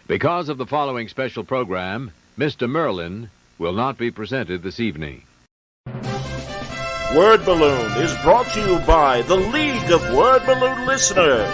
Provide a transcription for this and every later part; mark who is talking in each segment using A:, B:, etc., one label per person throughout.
A: Because of the following special program, Mr. Merlin will not be presented this evening.
B: Word Balloon is brought to you by the League of Word Balloon Listeners.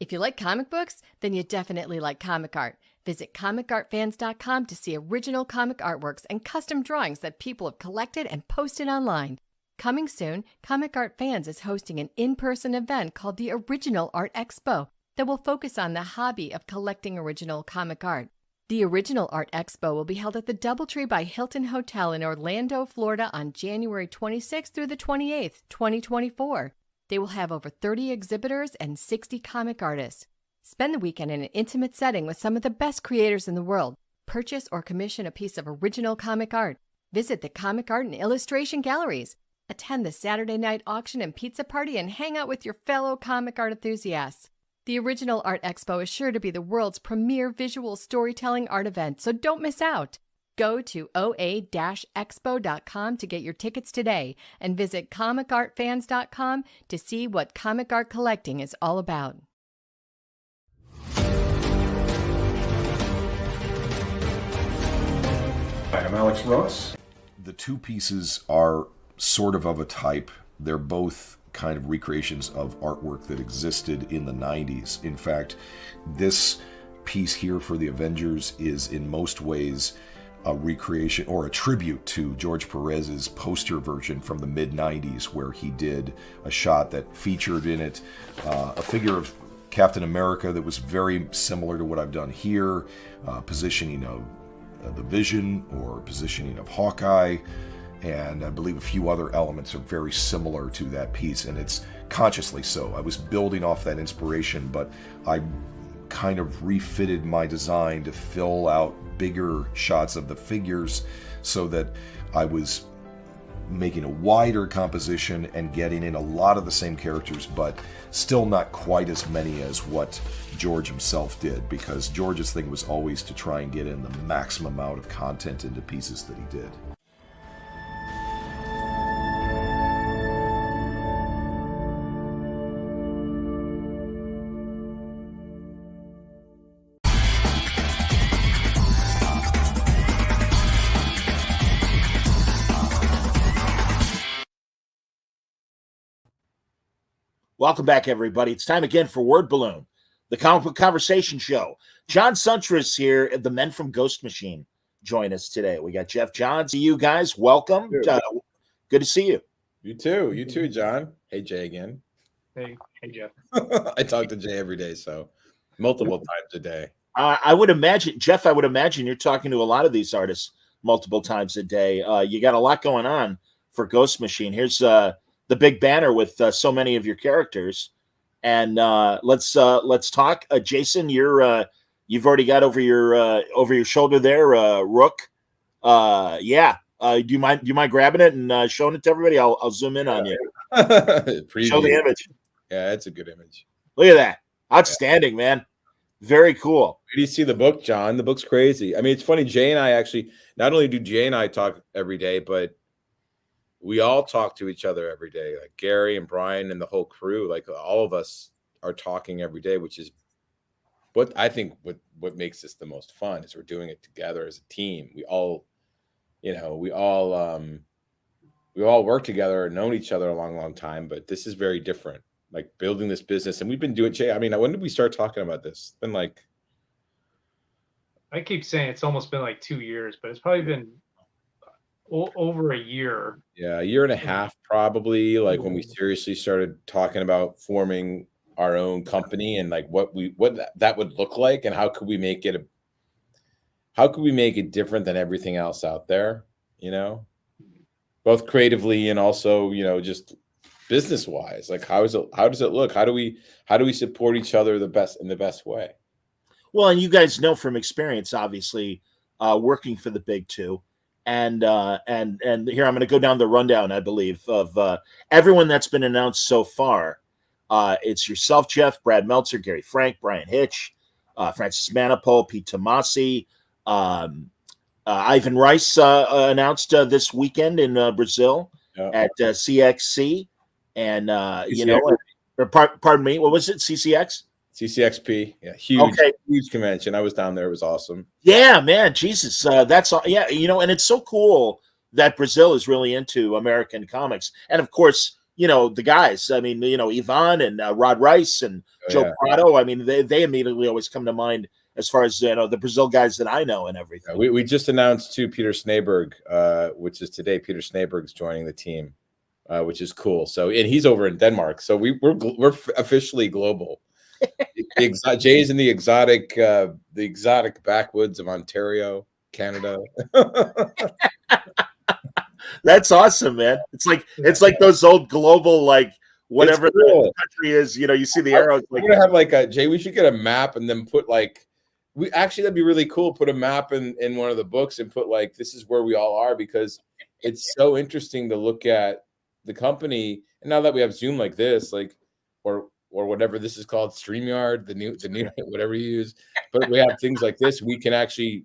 C: If you like comic books, then you definitely like comic art. Visit comicartfans.com to see original comic artworks and custom drawings that people have collected and posted online. Coming soon, Comic Art Fans is hosting an in-person event called the Original Art Expo that will focus on the hobby of collecting original comic art. The Original Art Expo will be held at the Doubletree by Hilton Hotel in Orlando, Florida on January 26th through the 28th, 2024. They will have over 30 exhibitors and 60 comic artists. Spend the weekend in an intimate setting with some of the best creators in the world. Purchase or commission a piece of original comic art. Visit the comic art and illustration galleries. Attend the Saturday night auction and pizza party and hang out with your fellow comic art enthusiasts. The Original Art Expo is sure to be the world's premier visual storytelling art event, so don't miss out. Go to oa-expo.com to get your tickets today and visit comicartfans.com to see what comic art collecting is all about.
D: Hi, I'm Alex Ross.
E: The two pieces are sort of a type. They're both kind of recreations of artwork that existed in the 90s. In fact, this piece here for the Avengers is in most ways a recreation or a tribute to George Perez's poster version from the mid-90s, where he did a shot that featured in it a figure of Captain America that was very similar to what I've done here, positioning of the Vision or positioning of Hawkeye, and I believe a few other elements are very similar to that piece, and it's consciously so. I was building off that inspiration, but I kind of refitted my design to fill out bigger shots of the figures so that I was making a wider composition and getting in a lot of the same characters, but still not quite as many as what George himself did, because George's thing was always to try and get in the maximum amount of content into pieces that he did.
B: Welcome back, everybody. It's time again for Word Balloon, the comic book conversation show. John Suntress here, the men from Ghost Machine, join us today. We got Geoff, John. See you guys. Welcome. Good to see you.
D: You too, John. Hey, Jay again.
F: Hey, Geoff.
D: I talk to Jay every day, so multiple times a day.
B: I would imagine, Geoff, you're talking to a lot of these artists multiple times a day. You got a lot going on for Ghost Machine. Here's the big banner with so many of your characters, and let's talk. Jason, you've already got over your shoulder there, Rook. Do you mind grabbing it and showing it to everybody? I'll zoom in on you. Show the image.
D: Yeah, it's a good image.
B: Look at that, outstanding, man. Very cool.
D: Did you see the book, John? The book's crazy. I mean, it's funny. Jay and I actually, not only do Jay and I talk every day, but we all talk to each other every day, like Gary and Brian and the whole crew. Like all of us are talking every day, which is what I think what makes this the most fun is we're doing it together as a team. We all work together and known each other a long time, but this is very different. Like building this business, and we've been doing. Jay, I mean, when did we start talking about this? It's been like,
F: I keep saying it's almost been like 2 years, but it's probably been over a year.
D: Yeah, a year and a half probably, like when we seriously started talking about forming our own company and like what that would look like and how could we make it different than everything else out there, both creatively and also, just business wise. Like how does it look? How do we support each other in the best way?
B: Well, and you guys know from experience, obviously, working for the big two. And here I'm going to go down the rundown, I believe, of everyone that's been announced so far. It's yourself, Geoff, Brad Meltzer, Gary Frank, Brian Hitch, Francis Manipul, Pete Tomasi, Ivan Rice announced this weekend in Brazil at CXC, and pardon me, what was it? CCX.
D: CCXP, yeah, huge convention. I was down there. It was awesome.
B: Yeah, man, Jesus, that's all. Yeah, and it's so cool that Brazil is really into American comics, and of course, the guys. I mean, Yvonne and Rod Rice and Joe Prado. I mean, they immediately always come to mind as far as the Brazil guys that I know and everything.
D: We just announced too Peter Snaberg, which is today. Peter Snaberg's joining the team, which is cool. So, and he's over in Denmark. So we're officially global. Jay's in the exotic backwoods of Ontario, Canada.
B: That's awesome, man. It's like those old global, like whatever
D: cool.
B: the country is. You see the arrows.
D: We're gonna have like Jay. We should get a map and then put like that'd be really cool. Put a map in one of the books and put like this is where we all are, because it's so interesting to look at the company. And now that we have Zoom like this, like or whatever this is called, StreamYard, the new whatever you use. But we have things like this. We can actually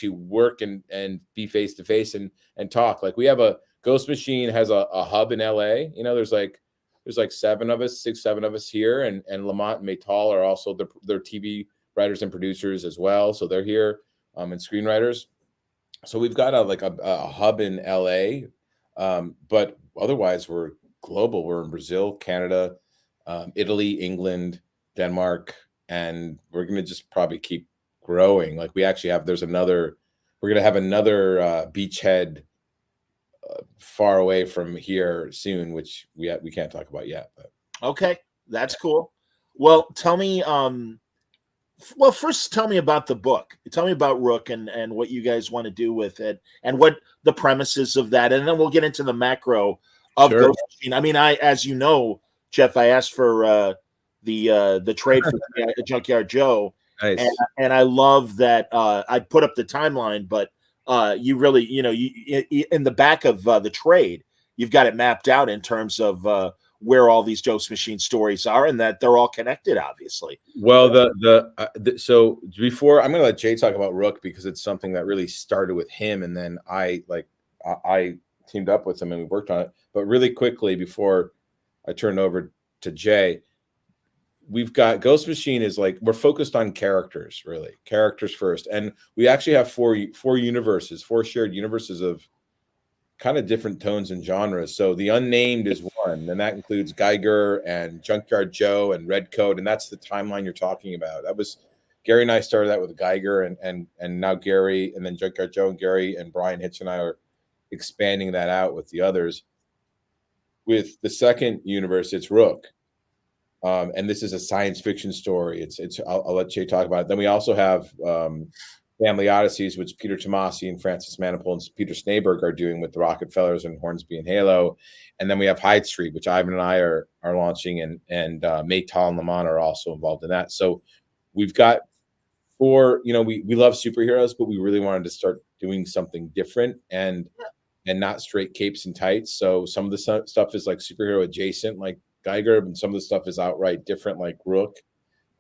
D: work and be face to face and talk. Like we have Ghost Machine has a hub in LA. There's like 7 of us, 7 of us here, and Lamont and Maytal are also their TV writers and producers as well. So they're here, and screenwriters. So we've got a hub in LA, but otherwise we're global. We're in Brazil, Canada, Italy, England, Denmark, and we're going to just probably keep growing. Like we actually have, we're going to have another beachhead far away from here soon, which we can't talk about yet. But.
B: Okay, that's cool. Well, tell me, first tell me about the book. Tell me about Rook and what you guys want to do with it and what the premises of that, and then we'll get into the macro of Ghost Machine. I mean, as you know, Geoff, I asked for the trade for Junkyard Joe,
D: nice.
B: and I love that I put up the timeline, but you really, in the back of the trade, you've got it mapped out in terms of where all these Ghost Machine stories are, and that they're all connected, obviously.
D: Well, so before I'm going to let Jay talk about Rook, because it's something that really started with him, and then I teamed up with him and we worked on it. But really quickly before I turn over to Jay, we've got Ghost Machine is like, we're focused on characters, really characters first. And we actually have four universes, 4 shared universes of kind of different tones and genres. So the Unnamed is one, and that includes Geiger and Junkyard Joe and Redcoat. And that's the timeline you're talking about. That was Gary and I started that with Geiger, and now Gary, and then Junkyard Joe and Gary and Brian Hitch and I are expanding that out with the others. With the second universe, it's Rook, and this is a science fiction story. I'll let Jay talk about it. Then we also have Family Odysseys, which Peter Tomasi and Francis Manipul and Peter Snaberg are doing with the Rockefellers and Hornsby and Halo. And then we have Hyde Street, which Ivan and I are launching, and Maytal and Lamont are also involved in that. So we've got 4. We love superheroes, but we really wanted to start doing something different and not straight capes and tights. So some of the stuff is like superhero adjacent, like Geiger, and some of the stuff is outright different, like Rook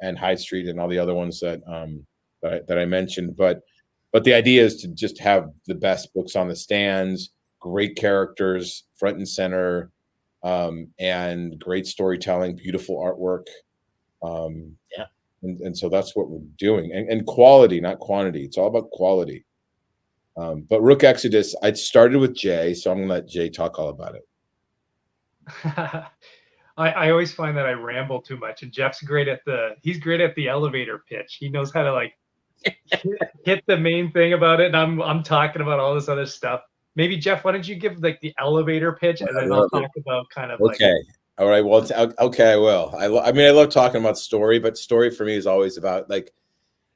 D: and Hyde Street and all the other ones that I mentioned. But the idea is to just have the best books on the stands, great characters front and center, and great storytelling, beautiful artwork. And so that's what we're doing, and quality, not quantity. It's all about quality. But Rook Exodus, I started with Jay, so I'm gonna let Jay talk all about it.
F: I always find that I ramble too much, and Geoff's great at the elevator pitch. He knows how to like hit the main thing about it, and I'm talking about all this other stuff. Maybe Geoff, why don't you give like the elevator pitch, and then I'll talk about kind of
D: okay. All right. Well, okay, I will. I mean, I love talking about story, but story for me is always about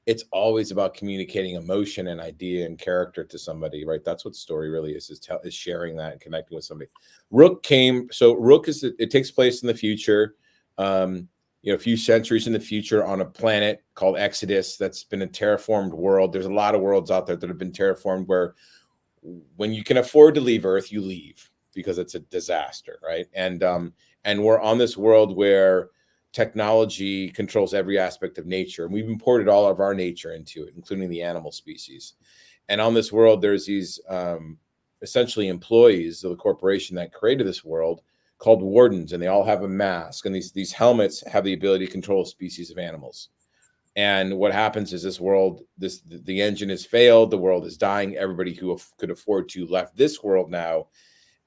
D: it's always about communicating emotion and idea and character to somebody, right? That's what story really is sharing that and connecting with somebody. Rook it takes place in the future, a few centuries in the future on a planet called Exodus that's been a terraformed world. There's a lot of worlds out there that have been terraformed where when you can afford to leave Earth, you leave because it's a disaster, right? And we're on this world where technology controls every aspect of nature, and we've imported all of our nature into it, including the animal species. And on this world, there's these essentially employees of the corporation that created this world called wardens, and they all have a mask, and these helmets have the ability to control a species of animals. And what happens is the engine has failed, the world is dying, everybody who could afford to left this world now.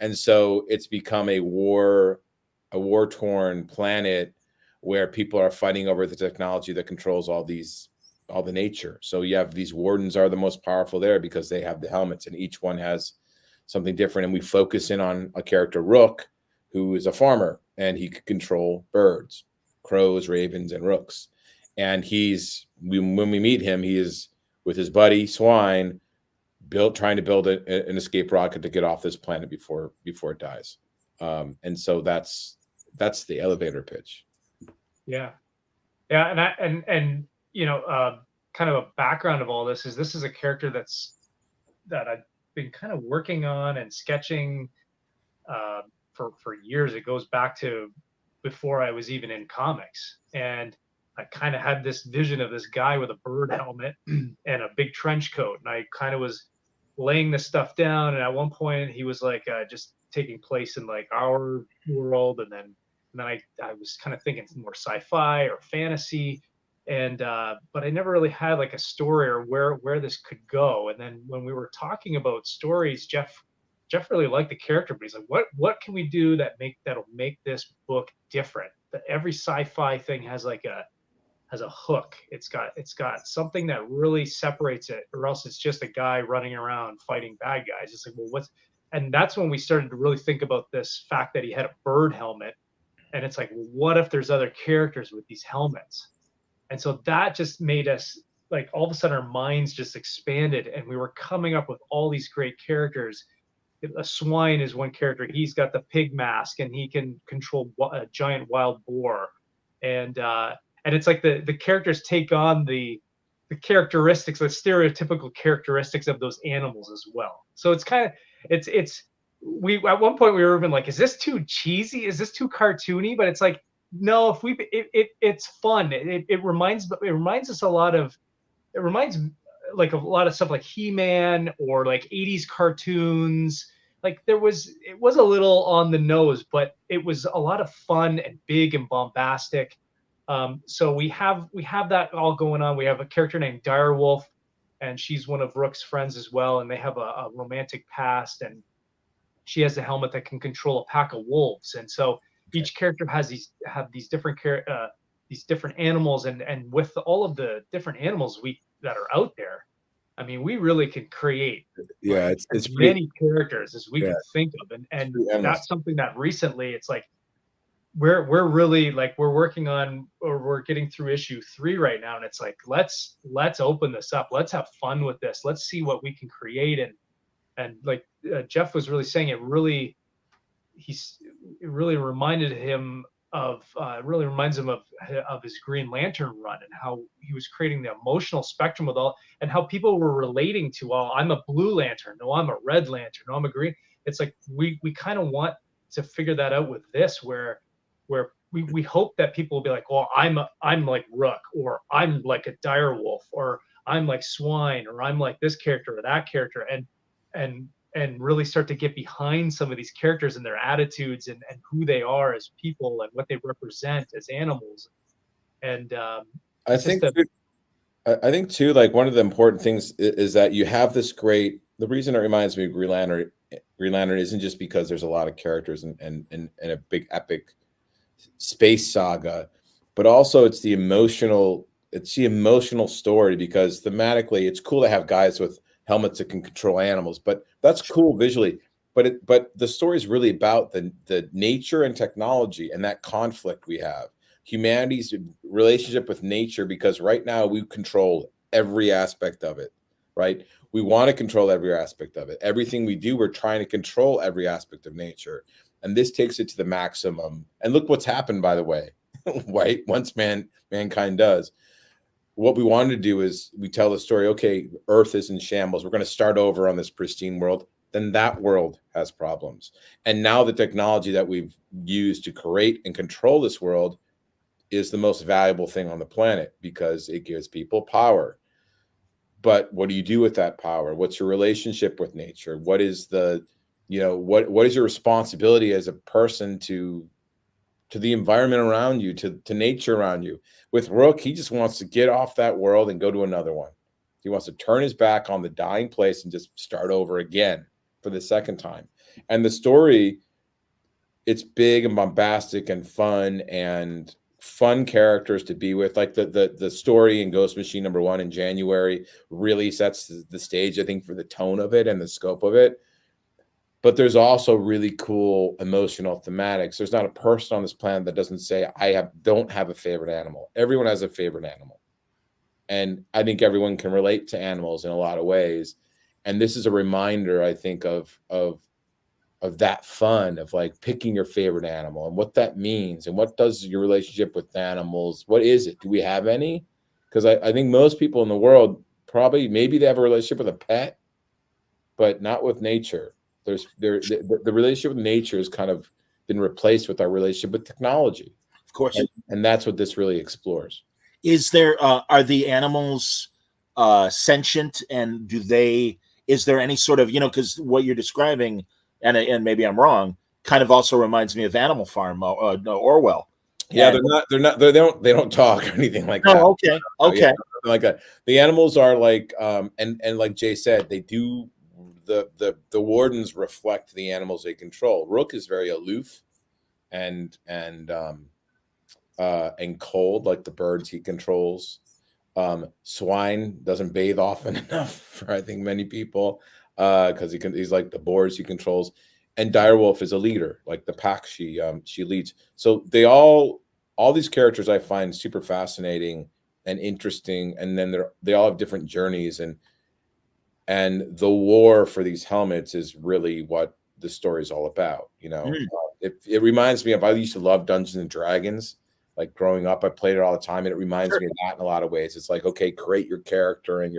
D: And so it's become a war-torn planet where people are fighting over the technology that controls all the nature. So you have these wardens are the most powerful there because they have the helmets, and each one has something different. And we focus in on a character, Rook, who is a farmer, and he could control birds, crows, ravens, and rooks. And when we meet him, he is with his buddy Swine, trying to build an escape rocket to get off this planet before it dies. And so that's the elevator pitch.
F: Yeah. And you know, kind of a background of all this is a character that I've been kind of working on and sketching for years. It goes back to before I was even in comics, and I kind of had this vision of this guy with a bird helmet and a big trench coat, and I kind of was laying this stuff down. And at one point, he was like just taking place in like our world, and then I was kind of thinking more sci-fi or fantasy, and but I never really had like a story or where this could go. And then when we were talking about stories, Geoff really liked the character, but he's like, what can we do that'll make this book different? That every sci-fi thing has a hook. It's got something that really separates it, or else it's just a guy running around fighting bad guys. It's like, well, and that's when we started to really think about this fact that he had a bird helmet. And it's like, well, what if there's other characters with these helmets? And so that just made us like, all of a sudden our minds just expanded, and we were coming up with all these great characters. A Swine is one character. He's got the pig mask, and he can control a giant wild boar. And it's like the characters take on the characteristics, the stereotypical characteristics of those animals as well. So it's kind of, we at one point we were even like, is this too cheesy? Is this too cartoony? But it's like, no, it's fun. It reminds us a lot of, it reminds like a lot of stuff like He-Man or like 80s cartoons. Like it was a little on the nose, but it was a lot of fun and big and bombastic. So we have that all going on. We have a character named Direwolf, and she's one of Rook's friends as well, and they have a romantic past, and she has a helmet that can control a pack of wolves. And so each character has these different animals, and with all of the different animals that are out there, I mean, we really can create
D: it's
F: as many characters as we can think of, and that's something that recently it's like we're really like we're working on, or we're getting through issue 3 right now, and it's like let's open this up, let's have fun with this, let's see what we can create. And like Geoff was really saying, it really reminded him of reminds him of his Green Lantern run, and how he was creating the emotional spectrum with all, and how people were relating to, well, I'm a blue lantern, no, I'm a red lantern, no, I'm a green. It's like we kind of want to figure that out with this, where we hope that people will be like, well, I'm like Rook, or I'm like a Direwolf, or I'm like Swine, or I'm like this character or that character, and really start to get behind some of these characters and their attitudes and who they are as people and what they represent as animals. And
D: I think too, like one of the important things is that you have this great, the reason it reminds me of Green Lantern isn't just because there's a lot of characters and a big epic space saga, but also it's the emotional story, because thematically it's cool to have guys with helmets that can control animals, but that's cool visually. But the story is really about the nature and technology and that conflict we have, humanity's relationship with nature, because right now we control every aspect of it, right? We want to control every aspect of it. Everything we do, we're trying to control every aspect of nature. And this takes it to the maximum. And look what's happened, by the way, right? Once mankind does. What we wanted to do is we tell the story, okay, Earth is in shambles. We're going to start over on this pristine world. Then that world has problems. And now the technology that we've used to create and control this world is the most valuable thing on the planet, because it gives people power. But what do you do with that power? What's your relationship with nature? What is the you know, what is your responsibility as a person to the environment around you, to nature around you. With Rook, he just wants to get off that world and go to another one. He wants to turn his back on the dying place and just start over again for the second time. And the story, it's big and bombastic and fun characters to be with. Like the story in Ghost Machine #1 in January really sets the stage, I think, for the tone of it and the scope of it. But there's also really cool emotional thematics. There's not a person on this planet that doesn't say, don't have a favorite animal. Everyone has a favorite animal. And I think everyone can relate to animals in a lot of ways. And this is a reminder, I think, of that fun of like picking your favorite animal and what that means and what does your relationship with animals. What is it? Do we have any? Because I think most people in the world maybe they have a relationship with a pet, but not with nature. The relationship with nature has kind of been replaced with our relationship with technology.
B: Of course.
D: And that's what this really explores.
B: Is there are the animals sentient, and is there any sort of, because what you're describing, and maybe I'm wrong, kind of also reminds me of Animal Farm, Orwell.
D: Yeah, they don't talk or anything like that.
B: Oh, okay.
D: Yeah, like that. The animals are like and like Jay said, they do the wardens reflect the animals they control. Rook is very aloof and cold, like the birds he controls. Swine doesn't bathe often enough for, I think, many people, because he's like the boars he controls. And Direwolf is a leader, like the pack she leads. So all these characters I find super fascinating and interesting, and then they all have different journeys, and the war for these helmets is really what the story is all about. It reminds me of, I used to love Dungeons and Dragons. Like growing up, I played it all the time, and it reminds me of that in a lot of ways. It's like, okay, create your character and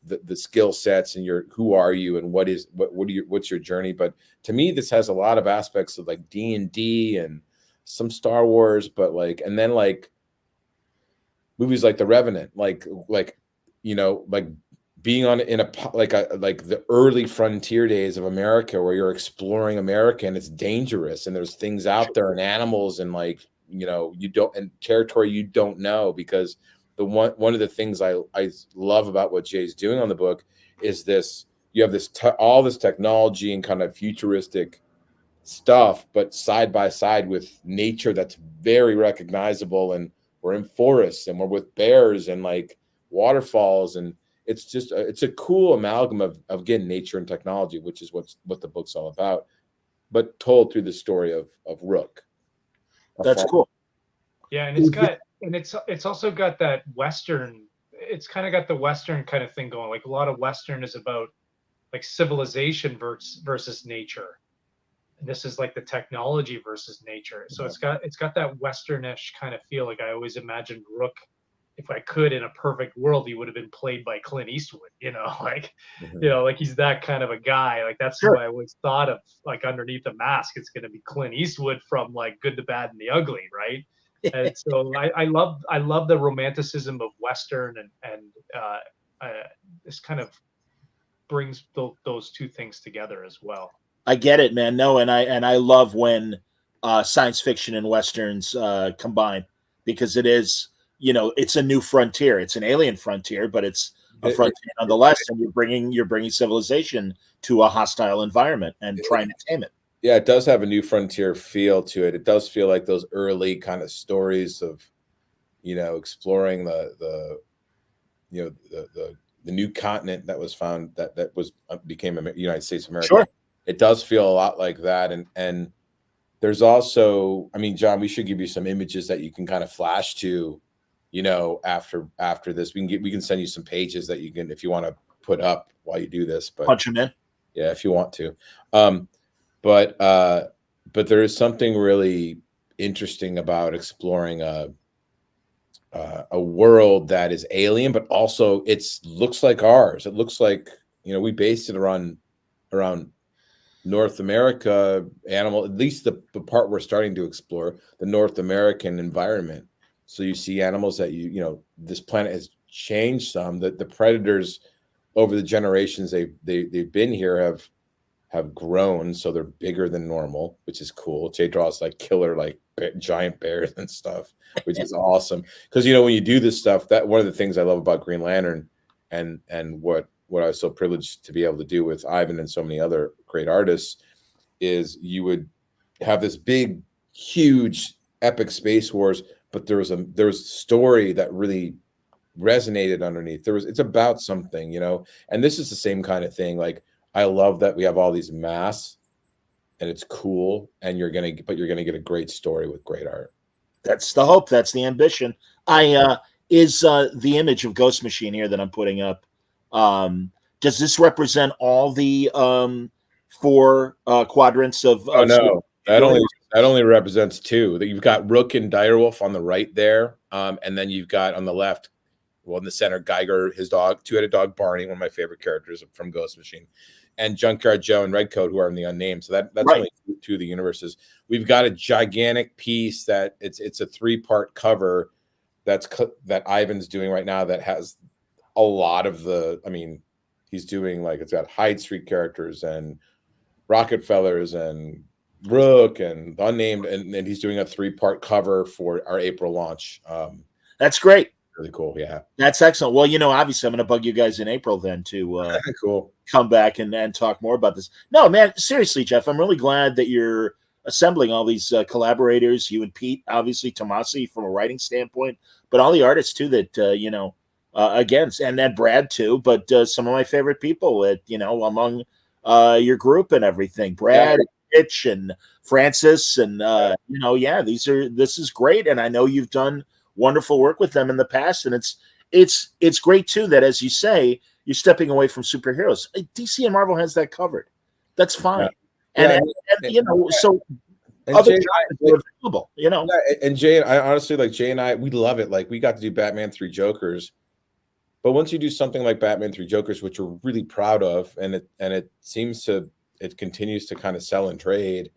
D: the skill sets and who are you and what's your journey. But to me, this has a lot of aspects of like D&D and some Star Wars, but and then movies like The Revenant, like being like the early frontier days of America, where you're exploring America and it's dangerous and there's things out there and animals and you don't, and territory you don't know. Because one of the things I love about what Jay's doing on the book is you have all this technology and kind of futuristic stuff, but side by side with nature that's very recognizable, and we're in forests and we're with bears and like waterfalls, and it's a cool amalgam of again, nature and technology, which is what the book's all about, but told through the story of Rook.
B: That's cool.
F: Yeah, and it's also got that Western. It's kind of got the Western kind of thing going. Like a lot of Western is about like civilization versus nature. And this is like the technology versus nature. So it's got that Westernish kind of feel. Like I always imagined Rook, if I could, in a perfect world, he would have been played by Clint Eastwood, like he's that kind of a guy. Like that's who I always thought of, like underneath the mask, it's going to be Clint Eastwood from like Good, the Bad, and the Ugly, right? And so I love the romanticism of Western, and this kind of brings those two things together as well.
B: I get it, man. No, and I love when science fiction and Westerns combine, because it is, it's a new frontier. It's an alien frontier, but it's a frontier nonetheless. And you're bringing civilization to a hostile environment and trying to tame it.
D: Yeah, it does have a new frontier feel to it. It does feel like those early kind of stories of, exploring the new continent that was found that became United States of America.
B: Sure.
D: It does feel a lot like that, and there's also, I mean, John, we should give you some images that you can kind of flash to. After this, we can send you some pages that you can, if you want to put up while you do this. But
B: punch them in.
D: Yeah, if you want to. But there is something really interesting about exploring a world that is alien, but also looks like ours. It looks like, we based it around North America animal, at least the part we're starting to explore, the North American environment. So you see animals that this planet has changed some. That the predators over the generations they've been here have grown, so they're bigger than normal, which is cool. Jay draws like killer, like giant bears and stuff, which is awesome. Because when you do this stuff, that one of the things I love about Green Lantern, and what I was so privileged to be able to do with Ivan and so many other great artists, is you would have this big, huge, epic space wars, but there was a story that really resonated underneath. It's about something, and this is the same kind of thing. Like, I love that we have all these masks and it's cool, and you're gonna get a great story with great art.
B: That's the hope. That's the ambition. Is the image of Ghost Machine here that I'm putting up. Does this represent all the 4 quadrants of?
D: Oh no, that only represents 2. That you've got Rook and Direwolf on the right there, and then you've got on the left, well, in the center, Geiger, his dog, 2-headed dog Barney, one of my favorite characters from Ghost Machine, and Junkyard Joe and Redcoat, who are in the unnamed. So that's right. Only 2 of the universes. We've got a gigantic piece that it's a 3-part cover that Ivan's doing right now that has a lot of the. I mean, he's doing, like, it's got Hyde Street characters and Rockefellers and Rook and unnamed, and he's doing a 3-part cover for our April launch.
B: That's great.
D: Really cool. Yeah,
B: that's excellent. Well, obviously I'm going to bug you guys in April then to
D: cool.
B: Come back and talk more about this. No, man, seriously, Geoff, I'm really glad that you're assembling all these collaborators, you and Pete, obviously Tomasi from a writing standpoint, but all the artists too that again, and then Brad too, but some of my favorite people that among your group and everything, Brad, Mitch, and Francis, and this is great, and I know you've done wonderful work with them in the past, and it's great too that, as you say, you're stepping away from superheroes. DC and Marvel has that covered. That's fine. Yeah. And so
D: and
B: other
D: Jay
B: are available,
D: And Jay and I, honestly, like, Jay and I, we love it. Like, we got to do Batman 3 Jokers, but once you do something like Batman 3 Jokers, which we're really proud of, and it continues to kind of sell and trade.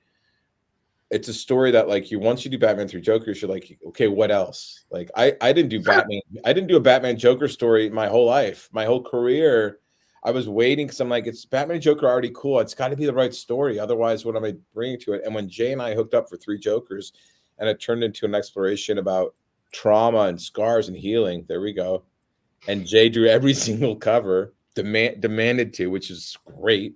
D: It's a story that, like, once you do Batman 3 Jokers, you're like, okay, what else? Like, I didn't do Batman. I didn't do a Batman Joker story my whole life, my whole career. I was waiting because I'm like, it's Batman Joker already cool. It's got to be the right story. Otherwise, what am I bringing to it? And when Jay and I hooked up for 3 Jokers, and it turned into an exploration about trauma and scars and healing, there we go. And Jay drew every single cover, demanded to, which is great.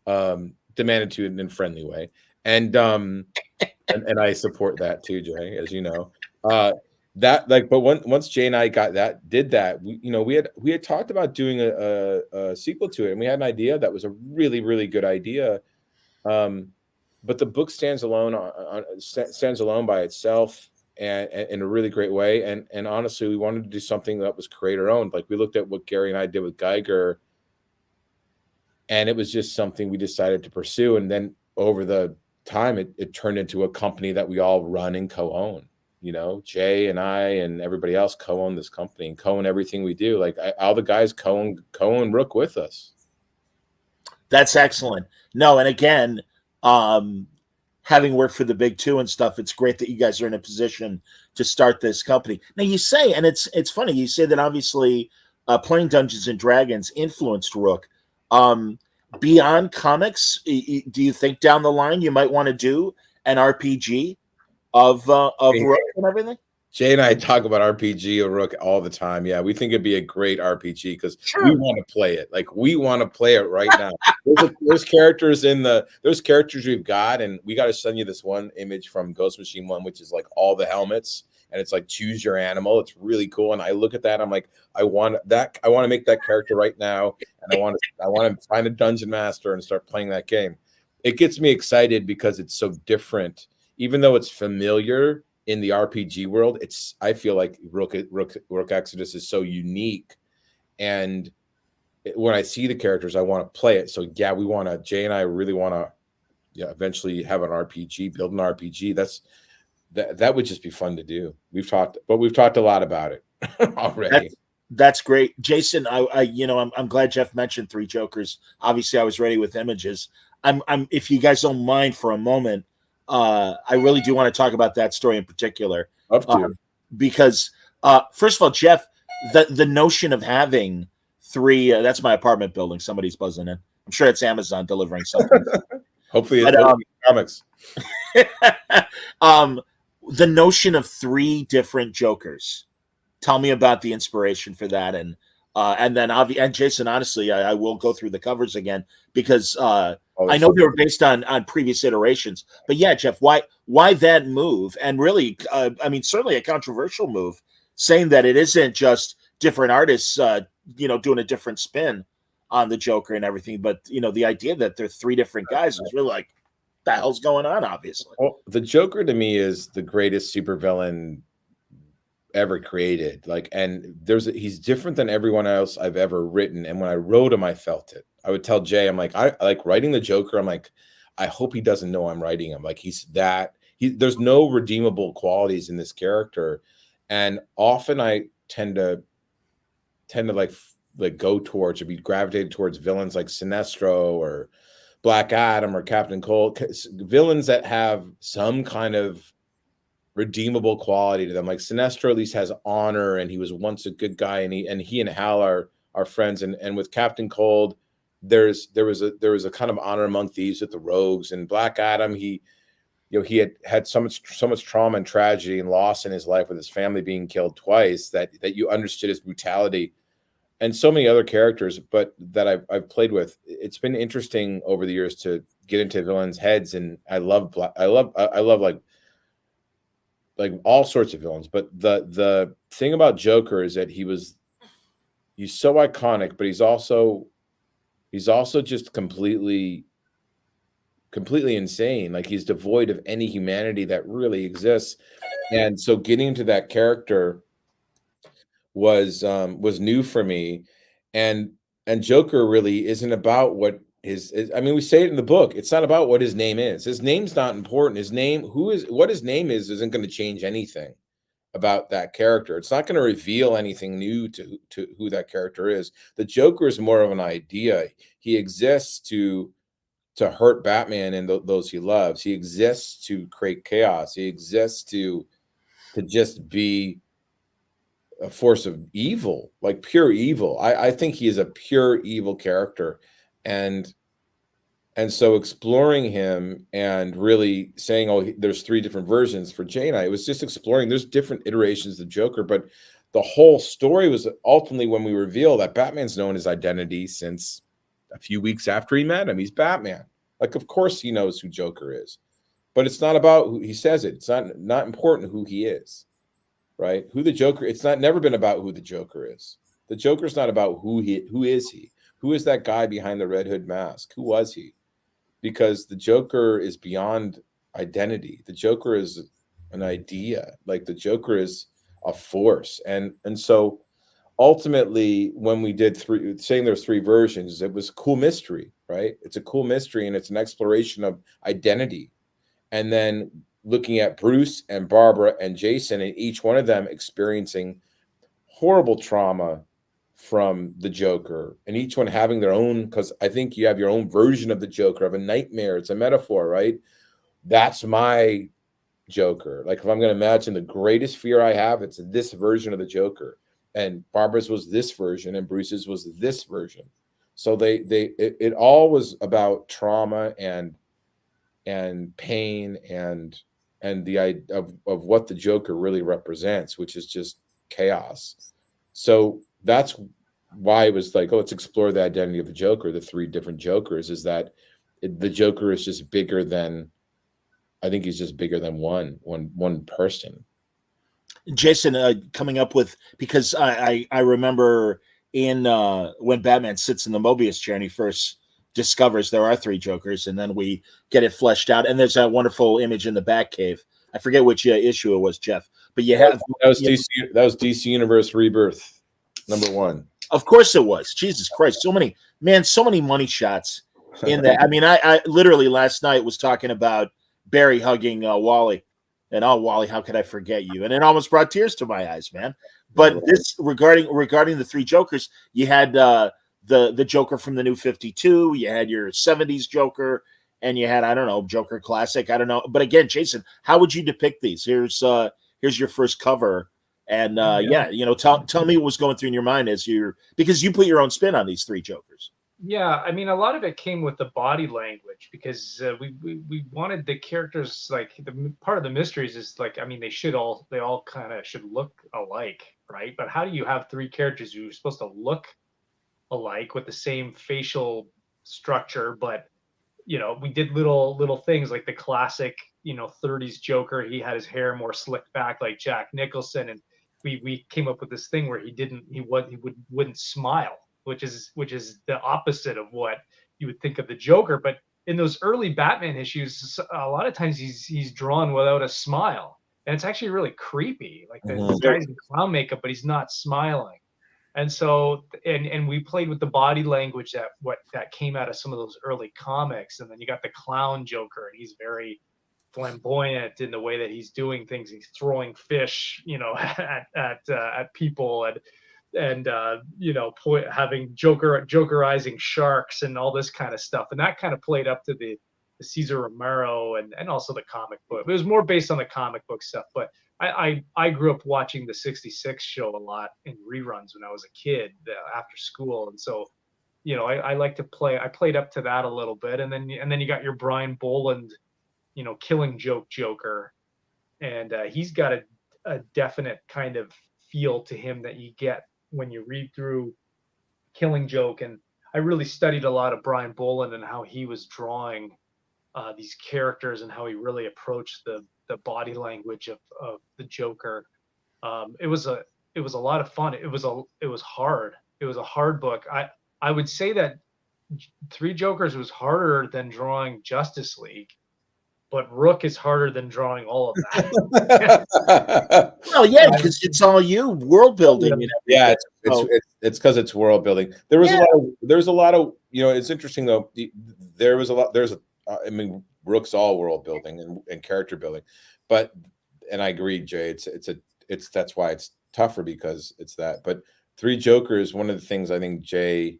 D: Demanded to in a friendly way. And I support that too, Jay, as you know. But once Jay and I did that, we had talked about doing a sequel to it, and we had an idea that was a really, really good idea. But the book stands alone by itself, and in a really great way. And honestly, we wanted to do something that was creator owned. Like, we looked at what Gary and I did with Geiger, and it was just something we decided to pursue. And then over the time, it turned into a company that we all run and co-own. Jay and I and everybody else co-own this company and co-own everything we do. Like, all the guys co-own Rook with us.
B: That's excellent. No, and again, having worked for the big 2 and stuff, it's great that you guys are in a position to start this company. Now, you say, and it's funny, you say that obviously playing Dungeons and Dragons influenced Rook. Beyond comics, do you think down the line you might want to do an RPG of Rook and everything?
D: Jay and I talk about RPG of Rook all the time. Yeah, we think it'd be a great RPG because we want to play it. Like, we want to play it right now. There's characters we've got, and we got to send you this one image from Ghost Machine 1, which is like all the helmets, and it's like choose your animal. It's really cool. And I look at that, I'm like, I want to make that character right now, and I want to find a dungeon master and start playing that game. It gets me excited because it's so different, even though it's familiar in the RPG world. I feel like Rook Exodus is so unique, and when I see the characters, I want to play it. So yeah, Jay and I really want to eventually have an RPG, build an RPG. That would just be fun to do. We've talked a lot about it already.
B: That's great, Jason. I'm glad Geoff mentioned 3 Jokers. Obviously, I was ready with images. I'm if you guys don't mind for a moment, I really do want to talk about that story in particular. Because first of all, Geoff, the notion of having 3 that's my apartment building. Somebody's buzzing in. I'm sure it's Amazon delivering something.
D: Hopefully
B: But,
D: it's comics.
B: The notion of 3 different Jokers. Tell me about the inspiration for that, and then and Jason, honestly, I will go through the covers again because I know they were based on previous iterations. But yeah, Geoff, why that move? And really, I mean, certainly a controversial move, saying that it isn't just different artists, doing a different spin on the Joker and everything, but the idea that they're 3 different guys is really like, the hell's going on? Obviously,
D: well, the Joker to me is the greatest supervillain ever created. Like, and he's different than everyone else I've ever written. And when I wrote him, I felt it. I would tell Jay, I'm like, I like writing the Joker. I'm like, I hope he doesn't know I'm writing him. Like, there's no redeemable qualities in this character. And often I tend to like go towards or be gravitated towards villains like Sinestro or Black Adam or Captain Cold, villains that have some kind of redeemable quality to them. Like Sinestro at least has honor, and he was once a good guy, and he and Hal are friends. And with Captain Cold, there was a kind of honor among thieves with the rogues. And Black Adam, he had so much trauma and tragedy and loss in his life with his family being killed twice that you understood his brutality. And so many other characters, but that I've played with. It's been interesting over the years to get into villains' heads, and I love like all sorts of villains. But the thing about Joker is that he's so iconic, but he's also just completely insane. Like, he's devoid of any humanity that really exists. And so getting into that character was new for me. And Joker really isn't about what I mean, we say it in the book. It's not about what his name is. His name's not important. What his name is isn't going to change anything about that character. It's not going to reveal anything new to who that character is. The Joker is more of an idea. He exists to hurt Batman and those he loves. He exists to create chaos. He exists to just be a force of evil, like pure evil. I think he is a pure evil character. And so exploring him and really saying, there's 3 different versions for Jay and I, it was just exploring, there's different iterations of Joker, but the whole story was ultimately when we reveal that Batman's known his identity since a few weeks after he met him. He's Batman. Like, of course he knows who Joker is, but it's not about who he says it. It's not important who he is, right? Who the Joker, it's never been about who the Joker is. The Joker's not about who is he? Who is that guy behind the Red Hood mask? Who was he? Because the Joker is beyond identity. The Joker is an idea. Like, the Joker is a force. And so ultimately, when we did saying there's 3 versions, it was a cool mystery, right? It's a cool mystery, and it's an exploration of identity. And then looking at Bruce and Barbara and Jason, and each one of them experiencing horrible trauma from the Joker, and each one having their own, because I think you have your own version of the Joker, of a nightmare. It's a metaphor, right? That's my Joker. Like, if I'm going to imagine the greatest fear I have, it's this version of the Joker. And Barbara's was this version, and Bruce's was this version. So it all was about trauma and pain and the idea of what the Joker really represents, which is just chaos. So that's why it was like, let's explore the identity of the Joker, the 3 different Jokers, is that the Joker is just bigger than, I think he's just bigger than one person.
B: Jason, coming up with, because I remember in when Batman sits in the Mobius chair and he first discovers there are 3 Jokers, and then we get it fleshed out, and there's that wonderful image in the Batcave. I forget which issue it was, Geoff, but you have
D: that was DC Universe Rebirth #1.
B: Of course it was. Jesus Christ, so many money shots in that. I mean, I literally last night was talking about Barry hugging Wally, and Wally, how could I forget you? And it almost brought tears to my eyes, man. But this regarding the 3 Jokers, you had the Joker from the New 52, you had your 70s Joker, and you had, I don't know, Joker Classic. I don't know. But again, Jason, how would you depict these? Here's your first cover. And tell me what was going through in your mind because you put your own spin on these 3 Jokers.
F: Yeah, I mean, a lot of it came with the body language because we wanted the characters, like part of the mysteries is like, I mean, they all kind of should look alike, right? But how do you have three characters who are supposed to look alike with the same facial structure, but we did little things like the classic, 30s Joker. He had his hair more slicked back like Jack Nicholson, and we came up with this thing where wouldn't smile, which is the opposite of what you would think of the Joker. But in those early Batman issues, a lot of times he's drawn without a smile, and it's actually really creepy. Like this guy's in clown makeup, but he's not smiling. And so and we played with the body language that came out of some of those early comics. And then you got the clown Joker, and he's very flamboyant in the way that he's doing things. He's throwing fish, at people, and having jokerizing sharks and all this kind of stuff. And that kind of played up to the Cesar Romero and also the comic book. It was more based on the comic book stuff, but I grew up watching the 66 show a lot in reruns when I was a kid after school. And so, I like to play. I played up to that a little bit. And then you got your Brian Boland, Killing Joke Joker. And he's got a definite kind of feel to him that you get when you read through Killing Joke. And I really studied a lot of Brian Boland and how he was drawing these characters and how he really approached the body language of the Joker. It was a lot of fun. It was hard. It was a hard book. I would say that Three Jokers was harder than drawing Justice League, but Rook is harder than drawing all of that.
B: Well, yeah, because it's all you world building.
D: Yeah, it's because it's world building. There's a lot of it's interesting though. I mean, Rook's all world building and character building, and I agree, Jay. That's why it's tougher, because it's that. But Three Jokers, one of the things I think Jay's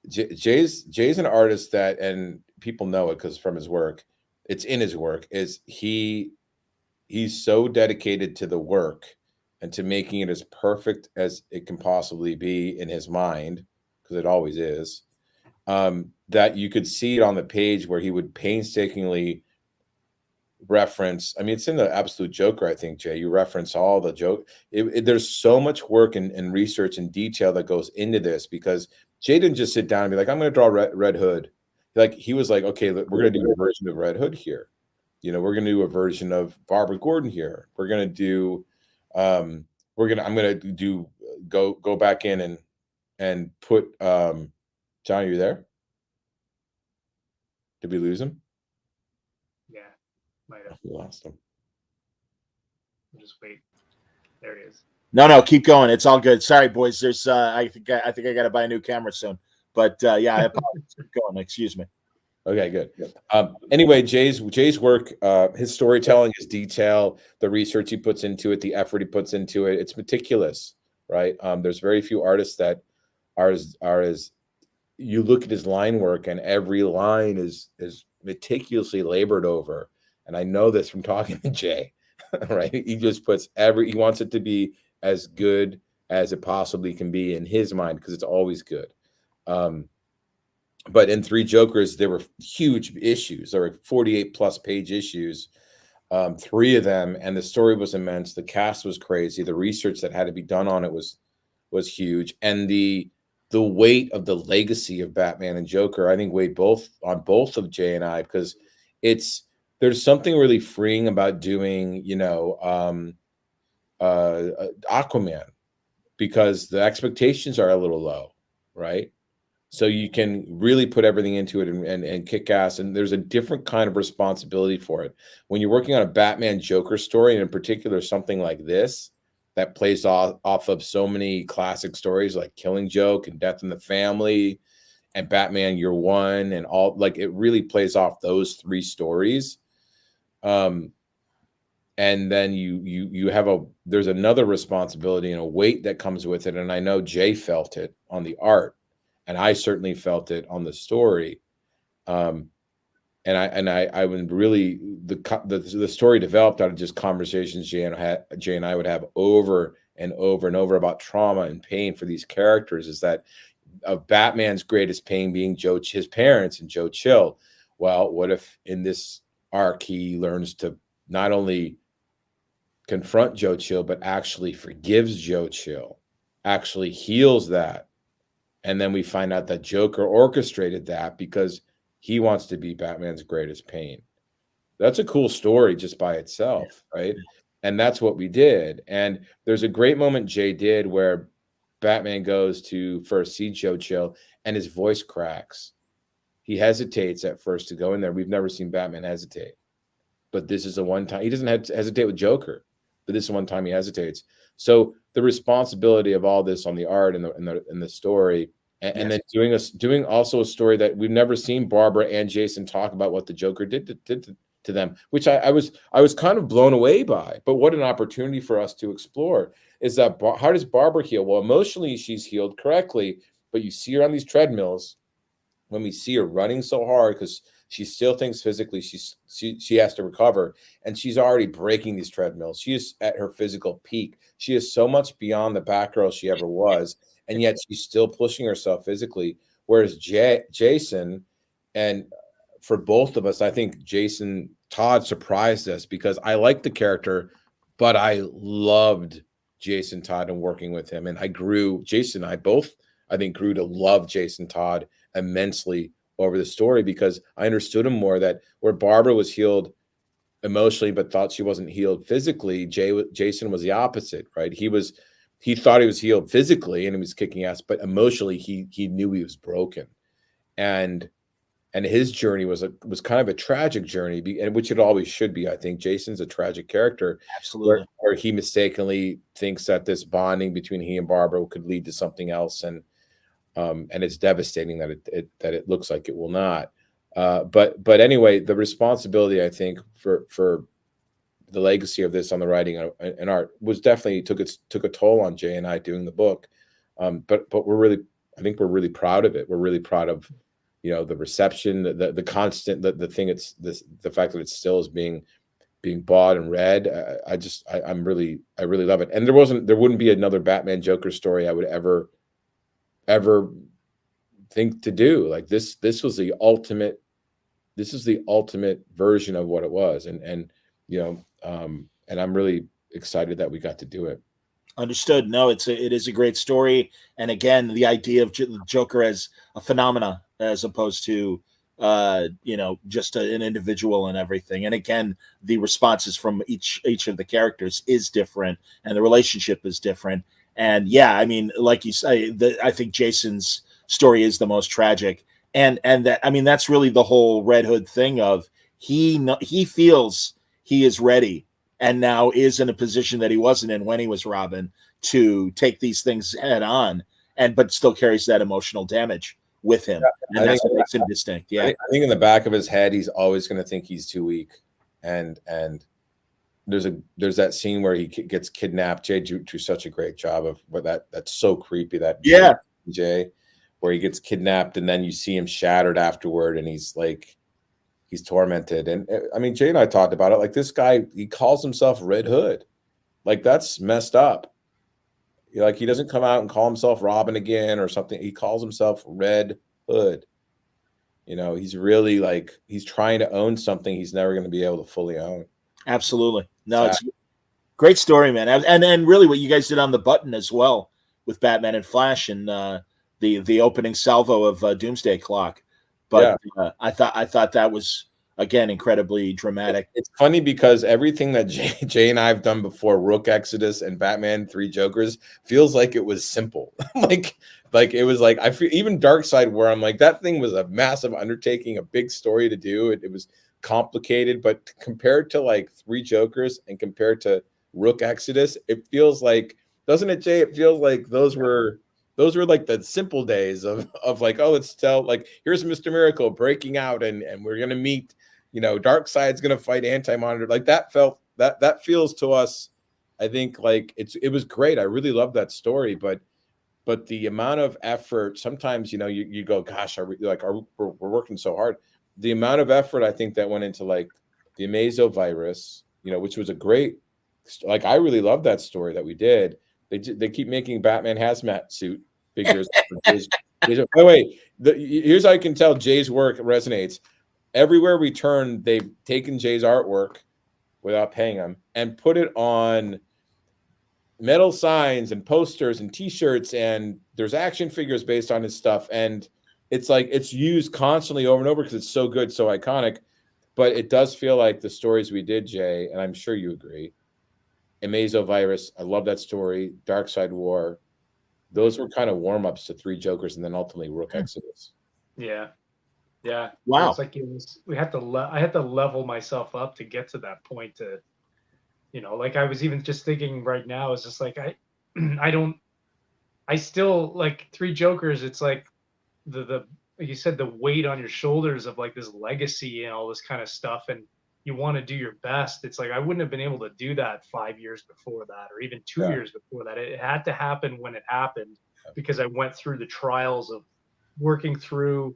D: an artist that, and people know it because from his work, it's in his work, is he's so dedicated to the work and to making it as perfect as it can possibly be in his mind, because it always is. That you could see it on the page where he would painstakingly reference. I mean, it's in the Absolute Joker, I think, Jay. You reference all the joke. There's so much work and research and detail that goes into this, because Jay didn't just sit down and be like, I'm going to draw Red Hood. Like, he was like, okay, we're going to do a version of Red Hood here. We're going to do a version of Barbara Gordon here. We're going to do, I'm going to do, go back in and put, John, are you there? Did we lose him?
F: Yeah, might have.
D: We lost him.
F: We'll just wait. There he is.
B: No, keep going. It's all good. Sorry, boys. There's I think I got to buy a new camera soon. But yeah, I apologize. Keep going. Excuse me.
D: Okay, good. Anyway, Jay's work, his storytelling, his detail, the research he puts into it, the effort he puts into it, it's meticulous, right? There's very few artists that are as you look at his line work, and every line is meticulously labored over. And I know this from talking to Jay, right? He just puts he wants it to be as good as it possibly can be in his mind, because it's always good. But in Three Jokers, there were huge issues. There were 48 plus page issues, 3 of them, and the story was immense. The cast was crazy. The research that had to be done on it was huge. And the weight of the legacy of Batman and Joker, I think, weighed on both of Jay and I, because there's something really freeing about doing, Aquaman, because the expectations are a little low, right? So you can really put everything into it and kick ass. And there's a different kind of responsibility for it. When you're working on a Batman Joker story, and in particular, something like this, that plays off of so many classic stories like Killing Joke and Death in the Family and Batman Year One, and all, like, it really plays off those 3 stories. And then there's another responsibility and a weight that comes with it. And I know Jay felt it on the art, and I certainly felt it on the story. And I would really, the story developed out of just conversations Jay and I would have over and over and over about trauma and pain for these characters, is that of Batman's greatest pain being his parents and Joe Chill. Well, what if in this arc he learns to not only confront Joe Chill, but actually forgives Joe Chill, actually heals that. And then we find out that Joker orchestrated that because he wants to be Batman's greatest pain. That's a cool story just by itself, right? And that's what we did. And there's a great moment Jay did where Batman goes to first see Joe Chill and his voice cracks. He hesitates at first to go in there. We've never seen Batman hesitate. But this is a one time. He doesn't hesitate with Joker, but this is one time he hesitates. So the responsibility of all this on the art and the story, and then doing also a story that we've never seen Barbara and Jason talk about what the Joker did to them, which I was kind of blown away by. But what an opportunity for us to explore is that how does Barbara heal? Well, emotionally she's healed correctly, but you see her on these treadmills. When we see her running so hard because she still thinks physically she has to recover, and she's already breaking these treadmills. She is at her physical peak. She is so much beyond the Batgirl she ever was, and yet she's still pushing herself physically. Whereas Jason, and for both of us, I think Jason Todd surprised us because I liked the character, but I loved Jason Todd and working with him, and Jason and I both, I think, grew to love Jason Todd immensely over the story because I understood him more, that where Barbara was healed emotionally but thought she wasn't healed physically, Jason was the opposite, right? He thought he was healed physically and he was kicking ass, but emotionally he knew he was broken. And his journey was kind of a tragic journey, and which it always should be. I think Jason's a tragic character.
B: Absolutely.
D: Where he mistakenly thinks that this bonding between he and Barbara could lead to something else, and it's devastating that it looks like it will not. But anyway, the responsibility, I think, for the legacy of this on the writing and art was definitely took a toll on Jay and I doing the book. But I think we're really proud of it. We're really proud of, the reception, the constant, the thing. It's the fact that it still is being bought and read. I really love it. And there wouldn't be another Batman Joker story I would ever think to do. Like this was the ultimate version of what it was. And I'm really excited that we got to do it.
B: Understood. No, it is a great story. And again, the idea of Joker as a phenomena as opposed to, just an individual and everything. And again, the responses from each of the characters is different and the relationship is different. And yeah, I mean, like you say, I think Jason's story is the most tragic. And that's really the whole Red Hood thing of he feels he is ready and now is in a position that he wasn't in when he was Robin to take these things head on, but still carries that emotional damage with him. And that's what makes him distinct. Yeah.
D: I think in the back of his head, he's always going to think he's too weak. And there's that scene where he gets kidnapped. Jay drew such a great job of what that's so creepy. That Jay, where he gets kidnapped and then you see him shattered afterward, and he's tormented. And I mean, Jay and I talked about it. Like, this guy, he calls himself Red Hood. Like, that's messed up. Like, he doesn't come out and call himself Robin again or something. He calls himself Red Hood. He's really he's trying to own something he's never going to be able to fully own.
B: Absolutely. No, it's a great story, man. And really what you guys did on the button as well with Batman and Flash and the opening salvo of Doomsday Clock. But yeah. I thought that was, again, incredibly dramatic.
D: It's funny because everything that Jay and I have done before, Rook Exodus and Batman 3 Jokers, feels like it was simple. like it was like, I feel even Darkseid, where I'm like, that thing was a massive undertaking, a big story to do. It was complicated, but compared to 3 Jokers and compared to Rook Exodus, it feels like, doesn't it, Jay? It feels like those were like the simple days of let's tell, here's Mr. Miracle breaking out and we're going to meet, Darkseid's going to fight Anti-Monitor. Like, that feels to us, I think, it was great. I really love that story, but the amount of effort, sometimes, you go, gosh, we're working so hard. The amount of effort, I think, that went into the Amazo virus, which was a great, I really love that story that we did. They keep making Batman hazmat suit figures By the way, here's how you can tell Jay's work resonates. Everywhere we turn, they've taken Jay's artwork without paying him and put it on metal signs and posters and T-shirts, and there's action figures based on his stuff, and it's like it's used constantly over and over because it's so good, so iconic. But it does feel like the stories we did, Jay, and I'm sure you agree. Amazovirus, I love that story. Dark Side War, those were kind of warm-ups to Three Jokers, and then ultimately Rook Exodus.
F: Yeah.
B: Wow.
F: It's like I had to level myself up to get to that point to, like I was even just thinking right now, is just like I still like Three Jokers. It's like the like you said, the weight on your shoulders of like this legacy and all this kind of stuff, and you want to do your best. It's like I wouldn't have been able to do that 5 years before that, or even 2 years before that. It had to happen when it happened, because I went through the trials of working through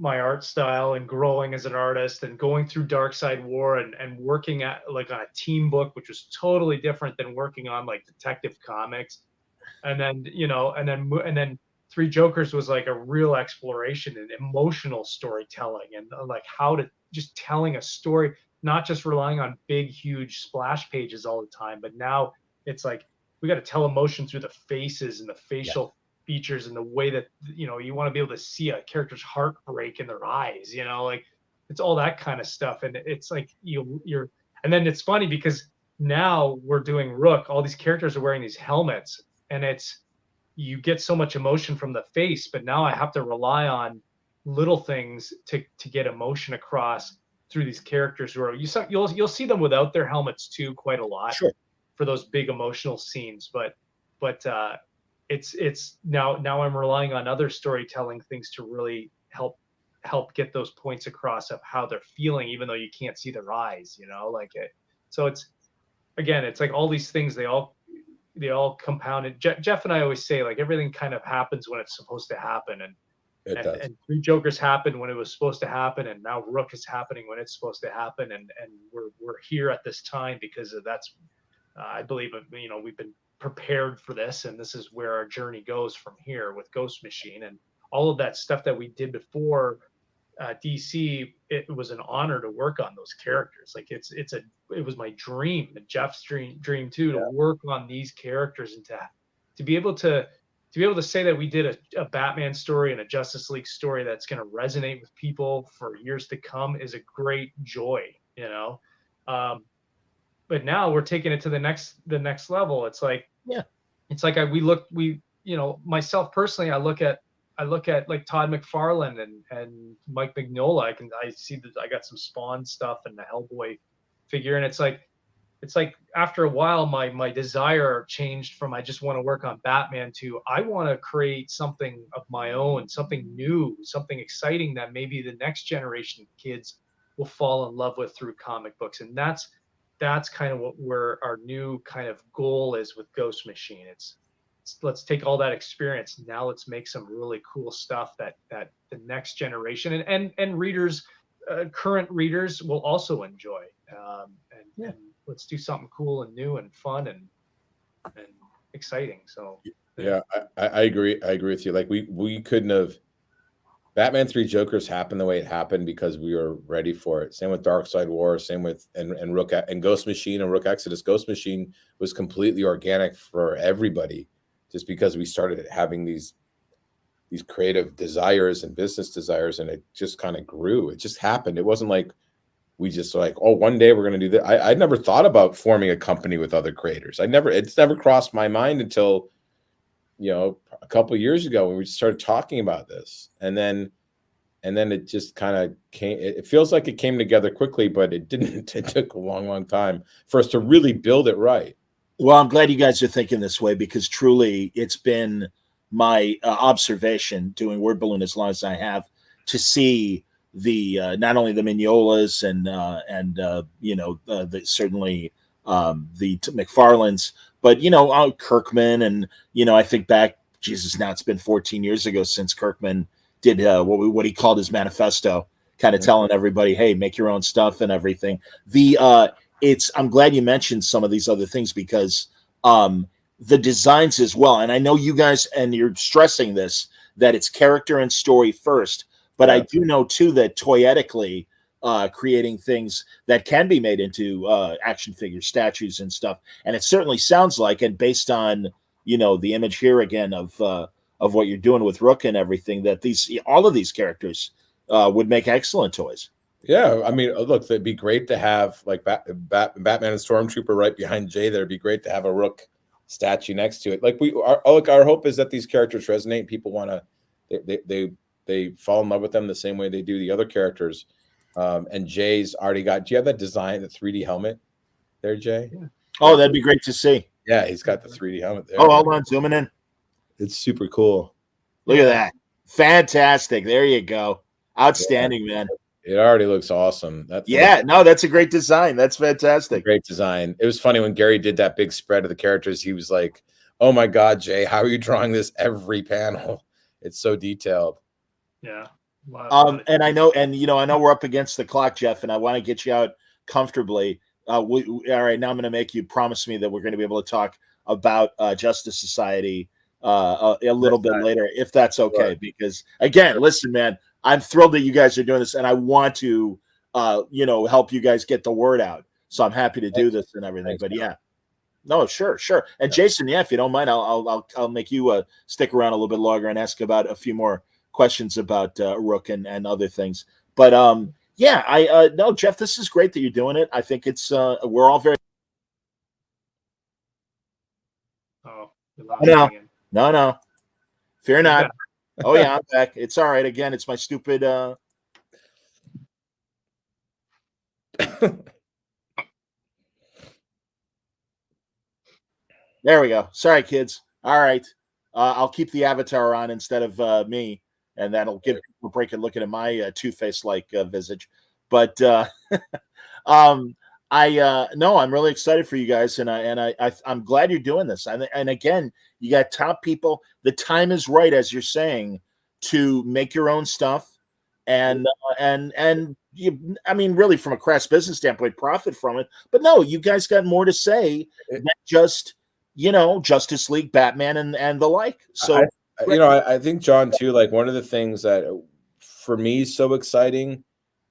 F: my art style and growing as an artist, and going through Dark Side War, and working at like on a team book, which was totally different than working on like Detective Comics. And then, and then Three Jokers was like a real exploration in emotional storytelling, and like how to just telling a story, not just relying on big, huge splash pages all the time, but now it's like we got to tell emotion through the faces and the facial features and the way that, you want to be able to see a character's heart break in their eyes, like it's all that kind of stuff. And it's like you're, and then it's funny because now we're doing Rook, all these characters are wearing these helmets, and you get so much emotion from the face, but now I have to rely on little things to get emotion across through these characters who are, you'll see them without their helmets too quite a lot for those big emotional scenes, but it's now I'm relying on other storytelling things to really help get those points across of how they're feeling, even though you can't see their eyes, like it. So it's, again, it's like all these things, they all compounded. Geoff and I always say, like, everything kind of happens when it's supposed to happen, and Three Jokers happened when it was supposed to happen, and now Rook is happening when it's supposed to happen, and we're here at this time because that's I believe we've been prepared for this, and this is where our journey goes from here with Ghost Machine and all of that stuff that we did before DC. It was an honor to work on those characters. Like it was my dream, and Geoff's dream too, to work on these characters, and to be able to say that we did a Batman story and a Justice League story that's going to resonate with people for years to come is a great joy, but now we're taking it to the next level. It's like, it's like myself personally, I look at like Todd McFarlane and Mike Mignola. I see that I got some Spawn stuff and the Hellboy figure, and it's like after a while my desire changed from I just want to work on Batman to I want to create something of my own, something new, something exciting that maybe the next generation of kids will fall in love with through comic books. And that's kind of where our new kind of goal is with Ghost Machine. It's let's take all that experience, now let's make some really cool stuff that the next generation and readers, current readers, will also enjoy. And let's do something cool and new and fun and exciting. So
D: I agree with you. Like we couldn't have, Batman Three Jokers happened the way it happened because we were ready for it. Same with Dark Side War, same with and Rook and Ghost Machine and Rook Exodus. Ghost Machine was completely organic for everybody, just because we started having these creative desires and business desires, and it just kind of grew. It just happened. It wasn't like we just like, oh, one day we're going to do that. I never thought about forming a company with other creators. It's never crossed my mind until, a couple of years ago when we started talking about this. And then it just kind of came. It feels like it came together quickly, but it didn't. It took a long, long time for us to really build it right.
B: Well, I'm glad you guys are thinking this way, because truly it's been my observation doing Word Balloon as long as I have, to see the not only the Mignolas and certainly the McFarlanes, but Kirkman, and I think back, Jesus, now it's been 14 years ago since Kirkman did what he called his manifesto, kind of telling everybody, hey, make your own stuff and everything. I'm glad you mentioned some of these other things, because the designs as well, and I know you guys, and you're stressing this, that it's character and story first. But I
D: Yeah.
B: do know too that toyetically, creating things that can be made into action figure statues and stuff, and it certainly sounds like, and based on the image here again of what you're doing with Rook and everything, that all of these characters would make excellent toys.
D: Yeah, I mean, look, it'd be great to have like Batman and Stormtrooper right behind Jay. There'd be great to have a Rook statue next to it. Like our hope is that these characters resonate. People want to, they fall in love with them the same way they do the other characters. And Jay's already got. Do you have that design, the 3D helmet there, Jay?
F: Yeah.
B: Oh, that'd be great to see.
D: Yeah, he's got the 3D helmet there.
B: Oh, hold on, zooming in.
D: It's super cool.
B: Look at that. Fantastic. There you go. Outstanding, man.
D: It already looks awesome.
B: No, that's a great design. That's fantastic.
D: Great design. It was funny when Gary did that big spread of the characters. He was like, "Oh my God, Jay, how are you drawing this every panel? It's so detailed."
F: Yeah.
B: And I know we're up against the clock, Geoff, and I want to get you out comfortably. All right, now I'm going to make you promise me that we're going to be able to talk about Justice Society a little bit later, if that's okay. Sure. Because again, listen, man, I'm thrilled that you guys are doing this, and I want to, help you guys get the word out. So I'm happy to do this and everything. But yeah, no, sure. And Jason, if you don't mind, I'll make you stick around a little bit longer and ask about a few more questions about Rook and other things. But no, Geoff, this is great that you're doing it. I think it's we're all very.
F: Oh,
B: no, fear not. Oh yeah, I'm back. It's all right. Again, it's my stupid. There we go. Sorry, kids. All right, I'll keep the avatar on instead of me, and that'll give people a break and looking at my Two-Face like visage. But I'm really excited for you guys, and I'm glad you're doing this. And again, you got top people. The time is right, as you're saying, to make your own stuff, and you, I mean, really, from a crass business standpoint, profit from it. But no, you guys got more to say than just Justice League, Batman, and the like. So
D: I think, John, too, like one of the things that for me is so exciting,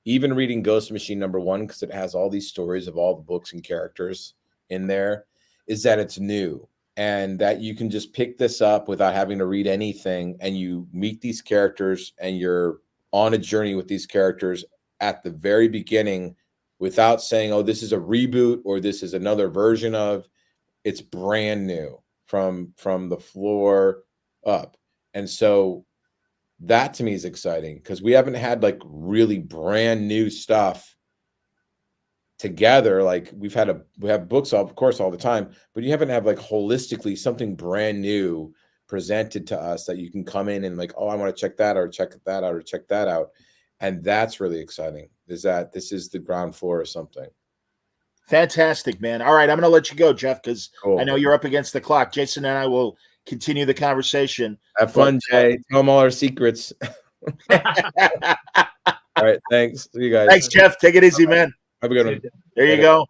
D: even reading Ghost Machine #1, because it has all these stories of all the books and characters in there, is that it's new and that you can just pick this up without having to read anything, and you meet these characters and you're on a journey with these characters at the very beginning without saying, oh, this is a reboot or this is another version of. It's brand new from the floor up. And so that to me is exciting because we haven't had like really brand new stuff together. Like we have books, of course, all the time, but you haven't have like holistically something brand new presented to us that you can come in and like, oh, I want to check that out or check that out or check that out. And that's really exciting, is that this is the ground floor of something.
B: Fantastic, man. All right, I'm going to let you go, Geoff, because I know you're up against the clock. Jason and I will continue the conversation.
D: Have fun, Jay. Tell them all our secrets. All right, thanks. See you guys.
B: Thanks, Geoff. Take it easy, man.
D: Have a good one.
B: There you go.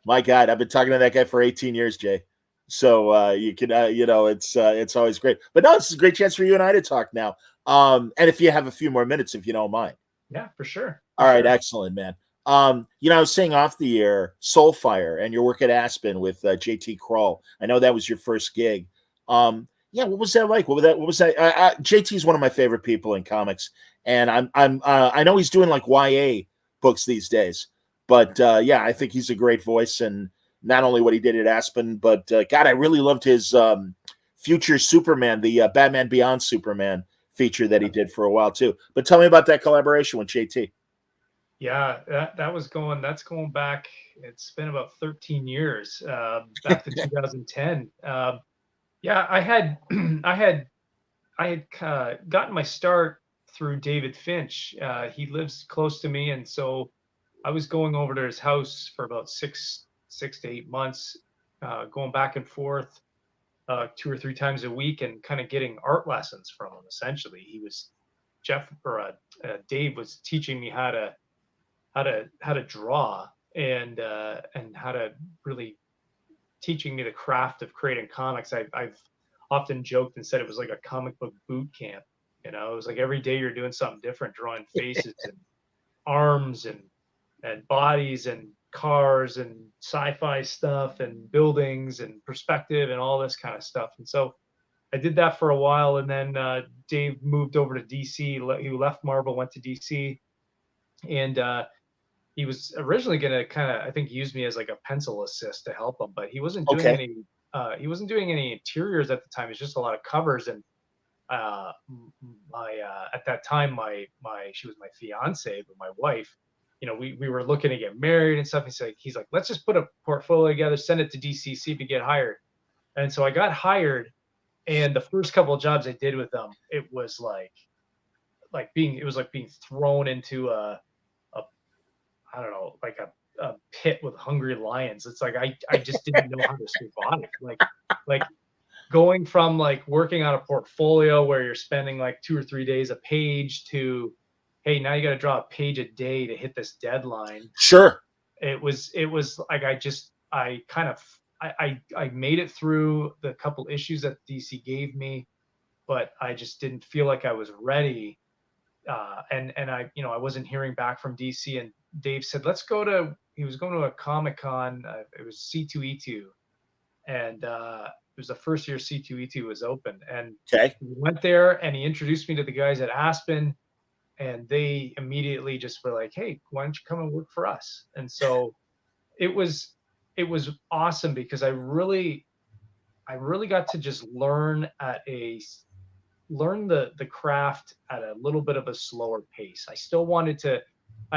B: My God, I've been talking to that guy for 18 years, Jay. So you can, it's always great. But no, this is a great chance for you and I to talk now. And if you have a few more minutes, if you don't mind.
F: Yeah, for sure.
B: All right, excellent, man. I was saying off the air, Soulfire, and your work at Aspen with JT Kroll. I know that was your first gig. What was that like? What was that? JT is one of my favorite people in comics, and I know he's doing like YA books these days. But I think he's a great voice, and not only what he did at Aspen, but God, I really loved his Future Superman, the Batman Beyond Superman feature that he did for a while too. But tell me about that collaboration with JT.
F: Yeah, that's going back. It's been about 13 years, back to 2010. I had gotten my start through David Finch. He lives close to me, and so I was going over to his house for about six to 8 months, going back and forth 2 or 3 times a week, and kind of getting art lessons from him. Essentially, Dave was teaching me how to draw and how to really teaching me the craft of creating comics. often joked and said it was like a comic book boot camp. You know, it was like every day you're doing something different, drawing faces and arms and bodies and cars and sci-fi stuff and buildings and perspective and all this kind of stuff. And so I did that for a while, and then Dave moved over to DC. He left Marvel, went to DC, and he was originally going to kind of, I think, use me as like a pencil assist to help him, but he wasn't doing
B: Okay.
F: any. He wasn't doing any interiors at the time. It's just a lot of covers. And at that time, she was my fiance, but my wife. You know, we were looking to get married and stuff. He's like, let's just put a portfolio together, send it to DC, see if you get hired. And so I got hired. And the first couple of jobs I did with them, it was like being thrown into a I don't know, like a pit with hungry lions. It's like I just didn't know how to survive. Like going from like working on a portfolio where you're spending like 2 or 3 days a page to, hey, now you got to draw a page a day to hit this deadline.
B: Sure.
F: It was like I made it through the couple issues that DC gave me, but I just didn't feel like I was ready. And I wasn't hearing back from DC, and Dave said, he was going to a Comic-Con. It was C2E2, and it was the first year C2E2 was open. And
B: Okay.
F: we went there, and he introduced me to the guys at Aspen, and they immediately just were like, hey, why don't you come and work for us? And so it was awesome because I really got to just learn the craft at a little bit of a slower pace. I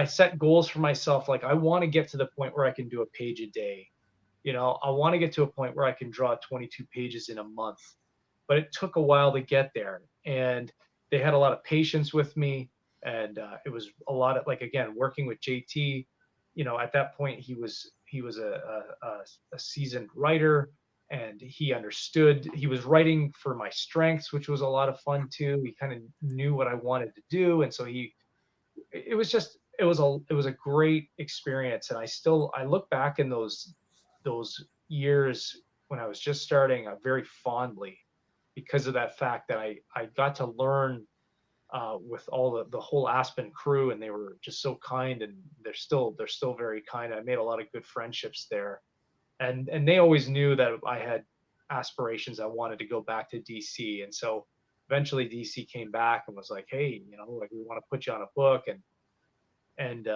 F: set goals for myself. Like I want to get to the point where I can do a page a day. You know, I want to get to a point where I can draw 22 pages in a month, but it took a while to get there. And they had a lot of patience with me. And it was a lot of, like, again, working with JT, you know, at that point he was a seasoned writer, and he understood. He was writing for my strengths, which was a lot of fun too. He kind of knew what I wanted to do, and so it was a great experience. And I look back in those years when I was just starting very fondly, because of that fact that I got to learn with all the whole Aspen crew, and they were just so kind, and they're still very kind. I made a lot of good friendships there, and they always knew that I had aspirations. I wanted to go back to DC, and so eventually DC came back and was like, hey, you know, like, we want to put you on a book, and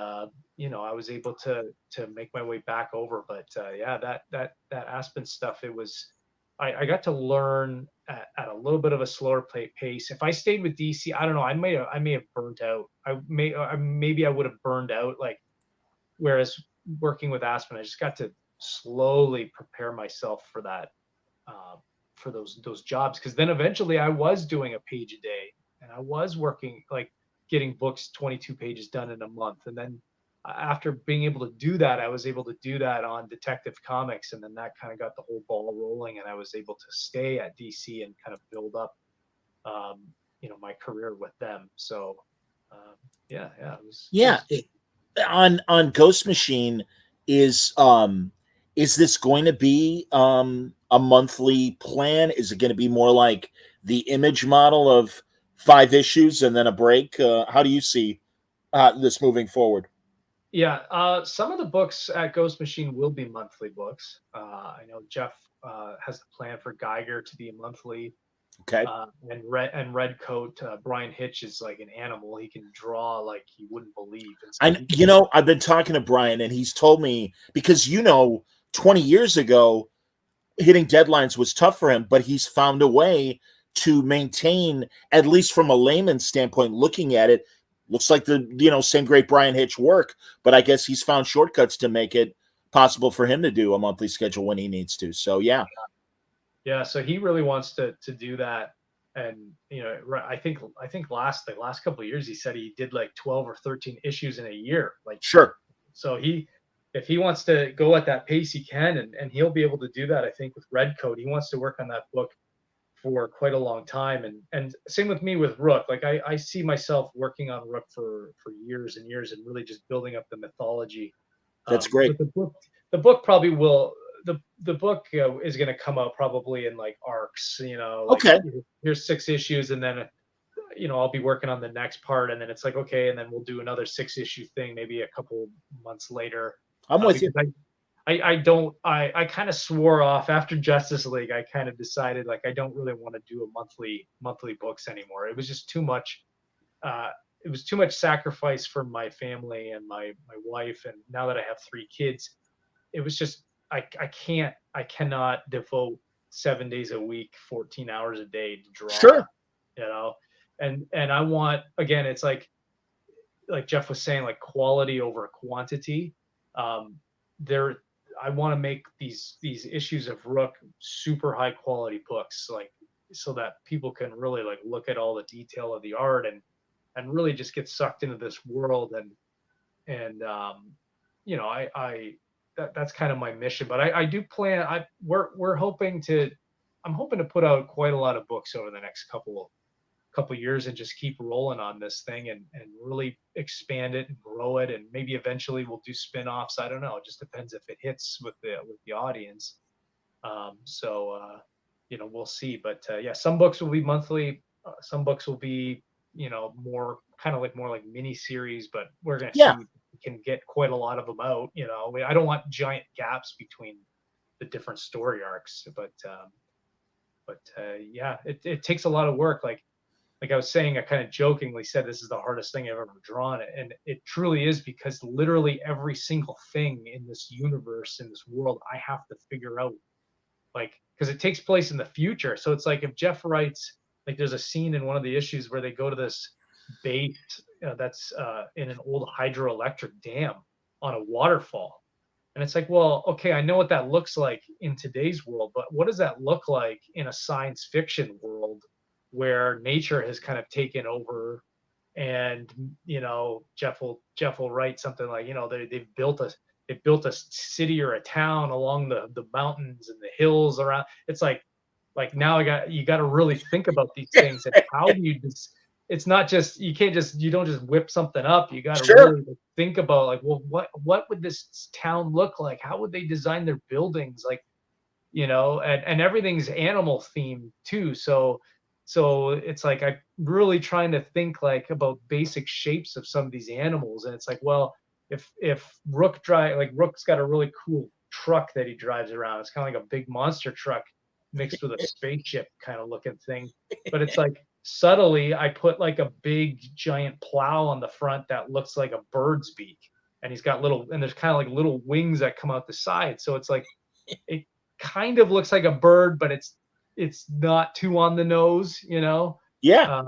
F: you know, I was able to make my way back over. But yeah, that Aspen stuff, it was, I got to learn at a little bit of a slower pace. If I stayed with DC, I don't know, I may have burnt out. Maybe I would have burned out. Like, whereas working with Aspen, I just got to slowly prepare myself for that, for those jobs. Because then eventually I was doing a page a day, and I was working, like, getting books 22 pages done in a month. And then after being able to do that, I was able to do that on Detective Comics, and then that kind of got the whole ball rolling, and I was able to stay at DC and kind of build up, you know, my career with them. So yeah, it was
B: on Ghost Machine, is this going to be a monthly plan? Is it going to be more like the Image model of 5 issues and then a break? How do you see this moving forward?
F: Yeah, some of the books at Ghost Machine will be monthly books. I know Geoff has the plan for Geiger to be monthly.
B: Okay.
F: And Red Coat, Brian Hitch is like an animal. He can draw like you wouldn't believe.
B: So I've been talking to Brian, and he's told me, because 20 years ago, hitting deadlines was tough for him, but he's found a way to maintain, at least from a layman's standpoint, looking at it, looks like the same great Brian Hitch work, but I guess he's found shortcuts to make it possible for him to do a monthly schedule when he needs to. So yeah.
F: So he really wants to do that. And I think the last couple of years he said he did like 12 or 13 issues in a year. Like,
B: sure.
F: So if he wants to go at that pace, he can, and he'll be able to do that. I think with Red Coat, he wants to work on that book for quite a long time. And same with me with Rook. Like, I see myself working on Rook for years and years, and really just building up the mythology.
B: That's great.
F: But the book probably will, the book is going to come out probably in like arcs,
B: Okay.
F: here's 6 issues, and then I'll be working on the next part, and then it's like, okay, and then we'll do another 6-issue thing maybe a couple months later.
B: I'm with you.
F: I kind of swore off after Justice League. I kind of decided like I don't really want to do a monthly books anymore. It was just too much. It was too much sacrifice for my family and my wife, and now that I have 3 kids, it was just I cannot devote 7 days a week, 14 hours a day to draw.
B: Sure.
F: And I want, again, it's like Geoff was saying, like quality over quantity. I want to make these issues of Rook super high quality books, like so that people can really like look at all the detail of the art and really just get sucked into this world. And that's kind of my mission. But I do plan. I'm hoping to put out quite a lot of books over the next couple years and just keep rolling on this thing and really expand it and grow it, and maybe eventually we'll do spin-offs. I don't know. It just depends if it hits with the audience. We'll see. But yeah, some books will be monthly. Some books will be more like mini series. But we're gonna see if we can get quite a lot of them out. I don't want giant gaps between the different story arcs. But yeah, it takes a lot of work. Like I was saying, I kind of jokingly said this is the hardest thing I've ever drawn, and it truly is, because literally every single thing in this universe, in this world, I have to figure out, because it takes place in the future. So it's like if Geoff writes, like there's a scene in one of the issues where they go to this base that's in an old hydroelectric dam on a waterfall. And it's like, well, okay, I know what that looks like in today's world, but what does that look like in a science fiction world where nature has kind of taken over? And Geoff will write something like, they've built a city or a town along the mountains and the hills around. It's like now you got to really think about these things, and how do you just, it's not just, you don't just whip something up. You got to really think about, like, well, what would this town look like? How would they design their buildings? And everything's animal themed too. So it's like I'm really trying to think about basic shapes of some of these animals. And it's like, well, if Rook's got a really cool truck that he drives around. It's kind of like a big monster truck mixed with a spaceship kind of looking thing. But it's like subtly I put like a big giant plow on the front that looks like a bird's beak. And he's got there's kind of like little wings that come out the side. So it's like, it kind of looks like a bird, but it's not too on the nose,
B: Yeah.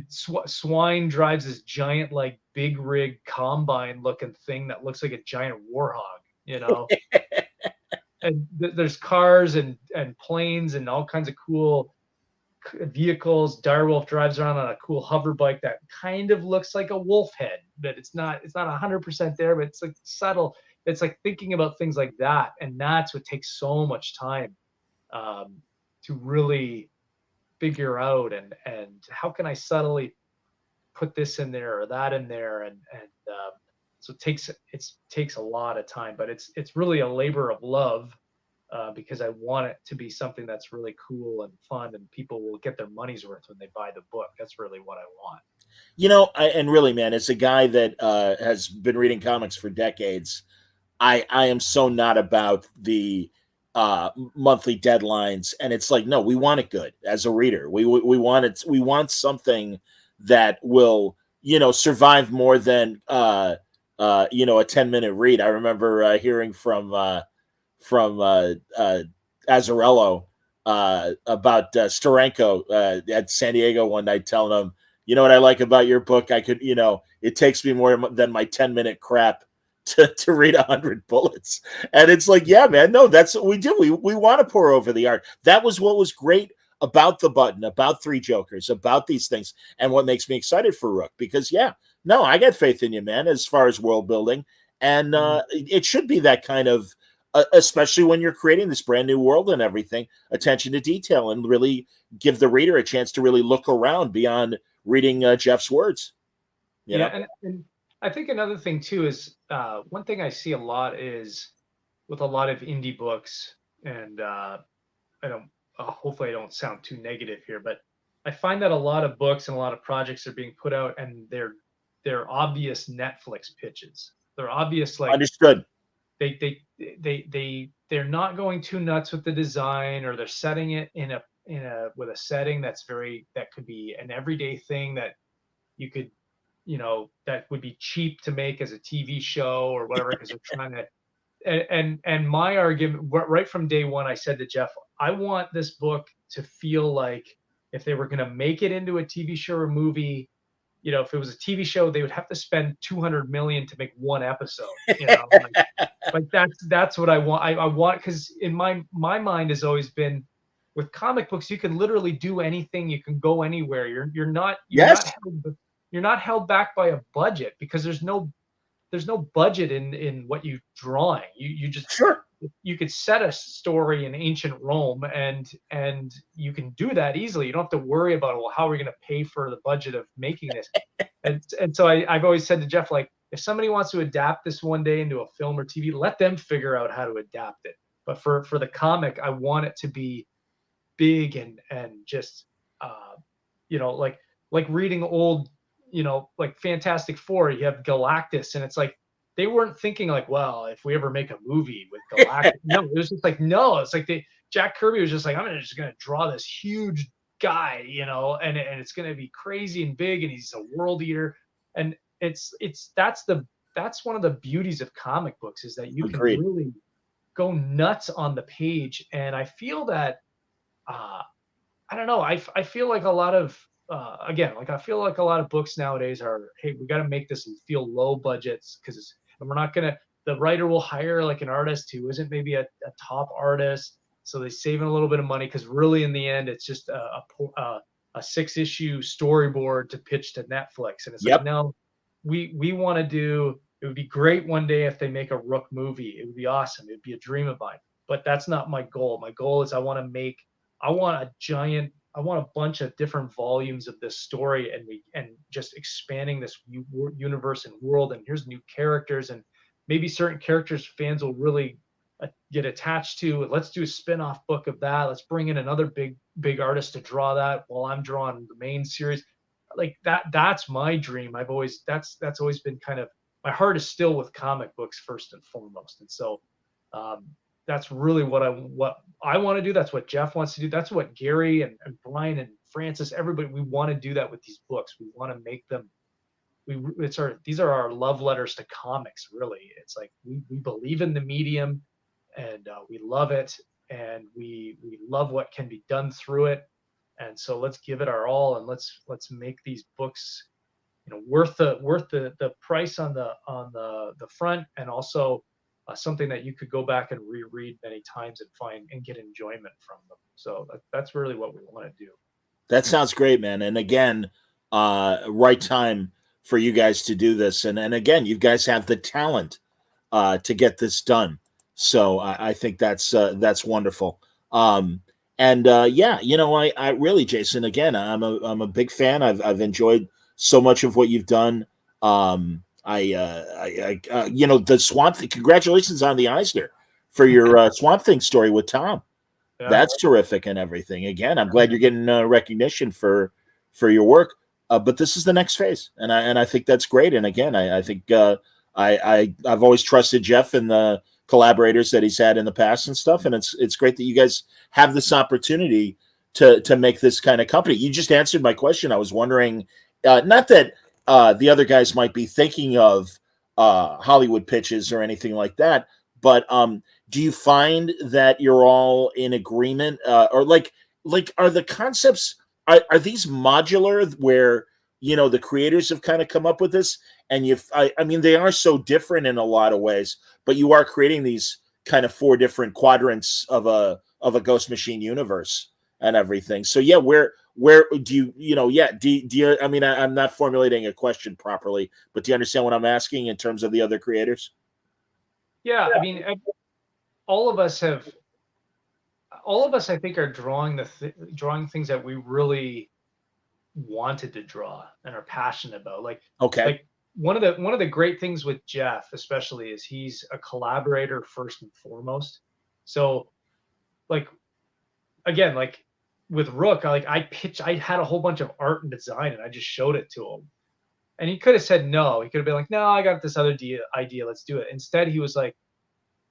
F: Swine drives this giant, like big rig combine looking thing that looks like a giant warhog, and there's cars and planes and all kinds of cool vehicles. Direwolf drives around on a cool hover bike that kind of looks like a wolf head, but it's not 100% there, but it's like subtle. It's like thinking about things like that, and that's what takes so much time to really figure out, and how can I subtly put this in there or that in there, and so it takes a lot of time, but it's really a labor of love, because I want it to be something that's really cool and fun, and people will get their money's worth when they buy the book. That's really what I want.
B: And really, man, as a guy that has been reading comics for decades, I am so not about the monthly deadlines. And it's like, no, we want it good as a reader. We want it. We want something that will, survive more than a 10-minute read. I remember hearing from Azzarello about Steranko at San Diego one night, telling him, you know what I like about your book? I could, it takes me more than my 10-minute crap to read 100 bullets. And it's like, yeah, man, no, that's what we do. We want to pour over the art. That was what was great about the button, about Three Jokers, about these things, and what makes me excited for Rook. Because I got faith in you, man, as far as world building. And it should be that kind of, especially when you're creating this brand new world and everything, attention to detail, and really give the reader a chance to really look around beyond reading Geoff's words.
F: And I think another thing too is one thing I see a lot is with a lot of indie books, and I don't. Hopefully, I don't sound too negative here, but I find that a lot of books and a lot of projects are being put out, and they're obvious Netflix pitches. They're obvious, like
B: Understood.
F: they're not going too nuts with the design, or they're setting it in a with a setting that could be an everyday thing that you could, that would be cheap to make as a TV show or whatever, because they're trying to. And my argument right from day one, I said to Geoff, I want this book to feel like if they were going to make it into a TV show or movie, if it was a TV show, they would have to spend 200 million to make one episode. Like that's what I want. I want, because in my mind has always been, with comic books, you can literally do anything. You can go anywhere. You're not held back by a budget, because there's no budget in what you're drawing. You just
B: Sure.
F: You could set a story in ancient Rome, and you can do that easily. You don't have to worry about, well, how are we going to pay for the budget of making this? And so I've always said to Geoff, like, if somebody wants to adapt this one day into a film or TV, let them figure out how to adapt it. But for the comic, I want it to be big and just like reading old, like Fantastic Four. You have Galactus, and it's like they weren't thinking like, well, if we ever make a movie with Galactus. No, it was just like, no, it's like Jack Kirby was just like, I'm just gonna draw this huge guy, and it's gonna be crazy and big, and he's a world eater. And that's one of the beauties of comic books, is that you
B: Agreed.
F: can really go nuts on the page. And I feel that I don't know, I feel like a lot of I feel like a lot of books nowadays are, hey, we got to make this feel low budgets, because we're not gonna. The writer will hire like an artist who isn't maybe a top artist, so they save a little bit of money, because really in the end it's just a 6-issue storyboard to pitch to Netflix. And it's like, no, we want to do. It would be great one day if they make a Rook movie. It would be awesome. It would be a dream of mine. But that's not my goal. My goal is I want a bunch of different volumes of this story, and just expanding this universe and world. And here's new characters, and maybe certain characters fans will really get attached to. Let's do a spin-off book of that. Let's bring in another big artist to draw that while I'm drawing the main series. Like that's my dream. That's always been kind of, my heart is still with comic books first and foremost. And so that's really what I want to do. That's what Geoff wants to do. That's what Gary and Brian and Francis, everybody, we want to do that with these books. We want to make them. These are our love letters to comics. Really, it's like we believe in the medium, and we love it, and we love what can be done through it. And so let's give it our all, and let's make these books, worth the price on the front, and also something that you could go back and reread many times and find and get enjoyment from them. So that's really what we want to do.
B: That sounds great, man. And again, right time for you guys to do this. And again, you guys have the talent to get this done. So I think that's wonderful. I really, Jason, again, I'm a big fan. I've enjoyed so much of what you've done. The Swamp Thing. Congratulations on the Eisner for your Swamp Thing story with Tom. Yeah. That's terrific and everything. Again, I'm glad you're getting recognition for your work. But this is the next phase, and I think that's great. And again, I think I've always trusted Geoff and the collaborators that he's had in the past and stuff. And it's great that you guys have this opportunity to make this kind of company. You just answered my question. I was wondering, not that the other guys might be thinking of Hollywood pitches or anything like that, but do you find that you're all in agreement, or like are the concepts, are these modular, where the creators have kind of come up with this, and I mean they are so different in a lot of ways, but you are creating these kind of 4 different quadrants of a Ghost Machine universe and everything. So yeah, where do you I mean, I'm not formulating a question properly, but do you understand what I'm asking in terms of the other creators?
F: Yeah, I mean, all of us, I think, are drawing things that we really wanted to draw and are passionate about. Like,
B: okay,
F: one of the great things with Geoff, especially, is he's a collaborator first and foremost. So, like, again, like with Rook, I had a whole bunch of art and design, and I just showed it to him, and he could have said no. He could have been like, "No, I got this other idea. Let's do it." Instead, he was like,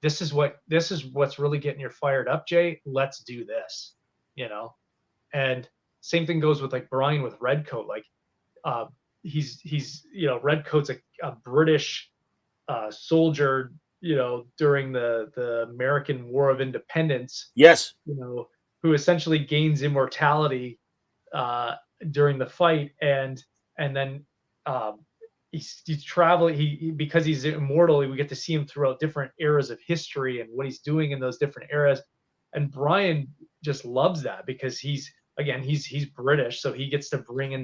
F: this is what's really getting you fired up, Jay. Let's do this, you know. And same thing goes with like Brian with Redcoat. Like, uh, he's Redcoat's a British soldier, during the American War of Independence,
B: Yes.
F: Who essentially gains immortality during the fight, and then um, he's traveling. Because he's immortal, we get to see him throughout different eras of history and what he's doing in those different eras. And Brian just loves that because he's British, so he gets to bring in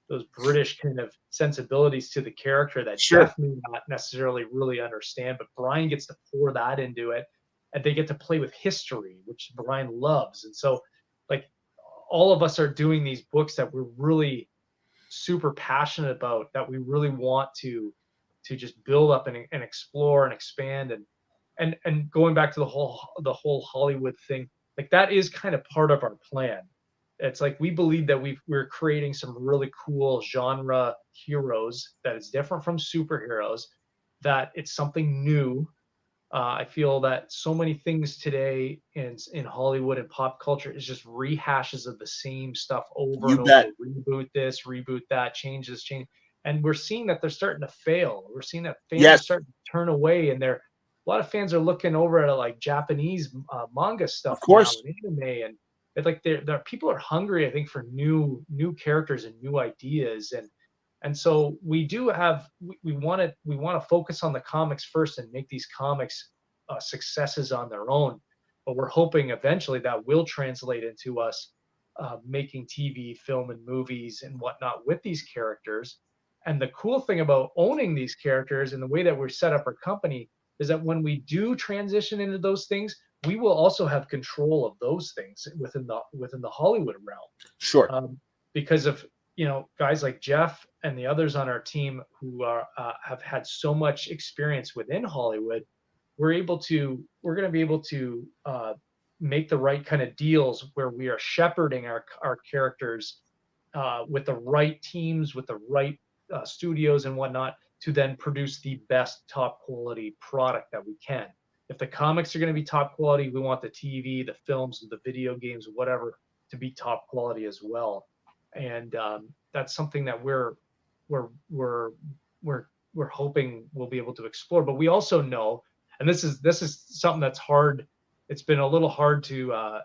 F: those British kind of sensibilities to the character that
B: Sure.
F: Geoff may not necessarily really understand, but Brian gets to pour that into it, and they get to play with history, which Brian loves. And so, like, all of us are doing these books that we're really super passionate about, that we really want to just build up and explore and expand, and going back to the whole Hollywood thing, like, that is kind of part of our plan. It's like we believe that we're creating some really cool genre heroes that is different from superheroes, that it's something new. I feel that so many things today in Hollywood and pop culture is just rehashes of the same stuff over
B: You
F: and
B: bet.
F: over. Reboot this, reboot that, change this, change. And we're seeing that they're starting to fail. We're seeing that fans
B: Yes.
F: are starting to turn away, and a lot of fans are looking over at like Japanese manga stuff
B: Of course.
F: now, and anime, and it's like people are hungry, I think, for new characters and new ideas. And so we want to focus on the comics first and make these comics successes on their own, but we're hoping eventually that will translate into us making TV, film, and movies and whatnot with these characters. And the cool thing about owning these characters and the way that we're set up our company is that when we do transition into those things, we will also have control of those things within the Hollywood realm.
B: Sure.
F: Because of guys like Geoff and the others on our team who have had so much experience within Hollywood, we're going to be able to make the right kind of deals where we are shepherding our characters with the right teams, with the right studios and whatnot, to then produce the best top quality product that we can. If the comics are going to be top quality, we want the TV, the films, the video games, whatever, to be top quality as well. And that's something that we're hoping we'll be able to explore. But we also know, and this is something that's hard. It's been a little hard to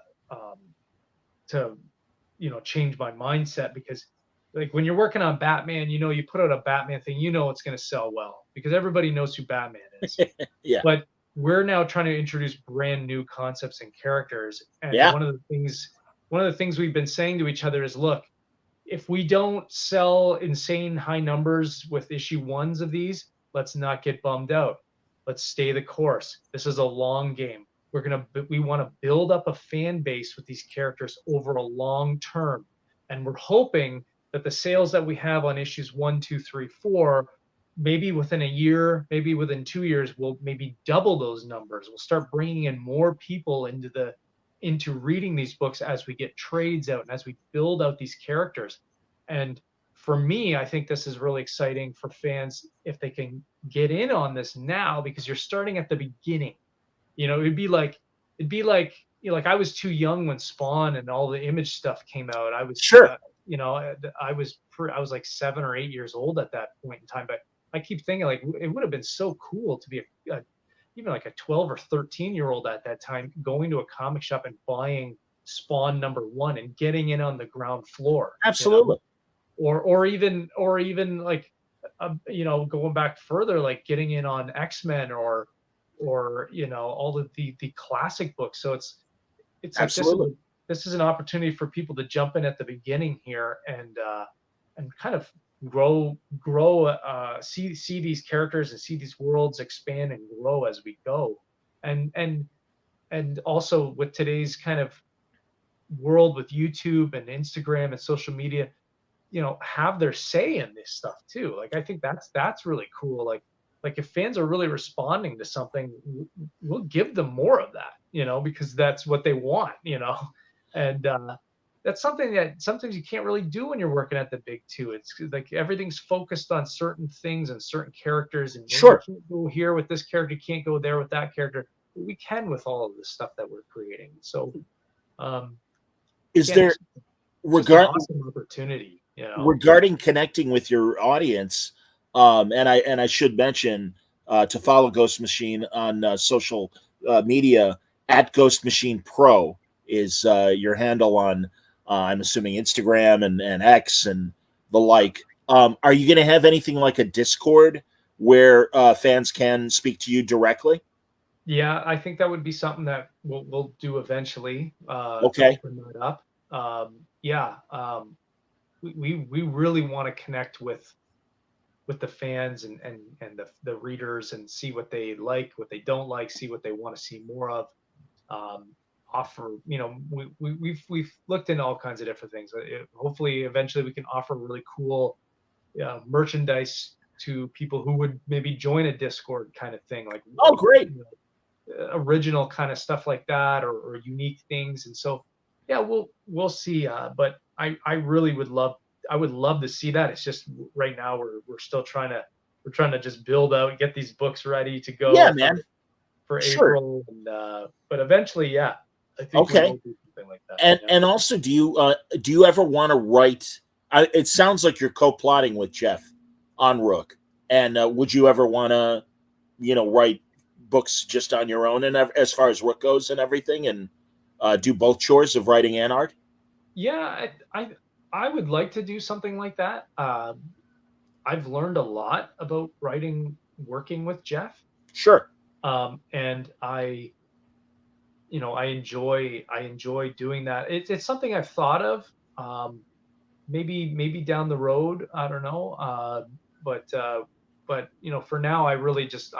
F: change my mindset, because like when you're working on Batman, you put out a Batman thing, it's going to sell well because everybody knows who Batman is.
B: Yeah.
F: But we're now trying to introduce brand new concepts and characters. And
B: Yeah.
F: one of the things we've been saying to each other is, look, if we don't sell insane high numbers with issue ones of these, let's not get bummed out. Let's stay the course. This is a long game. We want to build up a fan base with these characters over a long term. And we're hoping that the sales that we have on issues 1, 2, 3, 4, maybe within a year, maybe within 2 years, we'll maybe double those numbers. We'll start bringing in more people into reading these books as we get trades out and as we build out these characters. And for me, I think this is really exciting for fans if they can get in on this now, because you're starting at the beginning. It'd be like I was too young when Spawn and all the Image stuff came out. I was
B: Sure.
F: I was like 7 or 8 years old at that point in time. But I keep thinking, like, it would have been so cool to be even like a 12 or 13-year-old at that time, going to a comic shop and buying Spawn #1 and getting in on the ground floor.
B: Absolutely.
F: Or even like going back further, like getting in on X-Men or all of the classic books. So it's
B: Absolutely.
F: like this is an opportunity for people to jump in at the beginning here and kind of grow see these characters and see these worlds expand and grow as we go. And also with today's kind of world with YouTube and Instagram and social media, have their say in this stuff too. Like, I think that's really cool. Like if fans are really responding to something, we'll give them more of that, because that's what they want, and that's something that sometimes you can't really do when you're working at the big two. It's like everything's focused on certain things and certain characters, and you
B: Sure.
F: can't go here with this character, you can't go there with that character. But we can with all of the stuff that we're creating. So,
B: Is
F: again,
B: there
F: it's just an
B: regard
F: awesome opportunity,
B: regarding connecting with your audience? And I should mention to follow Ghost Machine on social media at Ghost Machine Pro is your handle on I'm assuming Instagram and X and the like. Are you going to have anything like a Discord where fans can speak to you directly?
F: Yeah, I think that would be something that we'll do eventually, to
B: Okay.
F: open that up. Yeah, we really want to connect with the fans and the readers, and see what they like, what they don't like, see what they want to see more of. Um, offer, we've looked into all kinds of different things. Hopefully, eventually, we can offer really cool merchandise to people who would maybe join a Discord kind of thing,
B: Oh, great.
F: original kind of stuff like that, or unique things. And so, yeah, we'll see. But I really I would love to see that. It's just right now we're still we're trying to just build out, get these books ready to
B: Yeah,
F: go
B: man.
F: for
B: Sure.
F: April. And but eventually, yeah, I think we
B: Okay.
F: will do something like that.
B: And
F: Yeah.
B: and also, do you ever want to write? It sounds like you're co-plotting with Geoff on Rook, and would you ever want to, write books just on your own, and as far as Rook goes and everything, and do both chores of writing and art?
F: Yeah, I would like to do something like that. I've learned a lot about writing, working with Geoff.
B: Sure.
F: And I enjoy doing that. It's something I've thought of. Maybe down the road, I don't know. But for now, I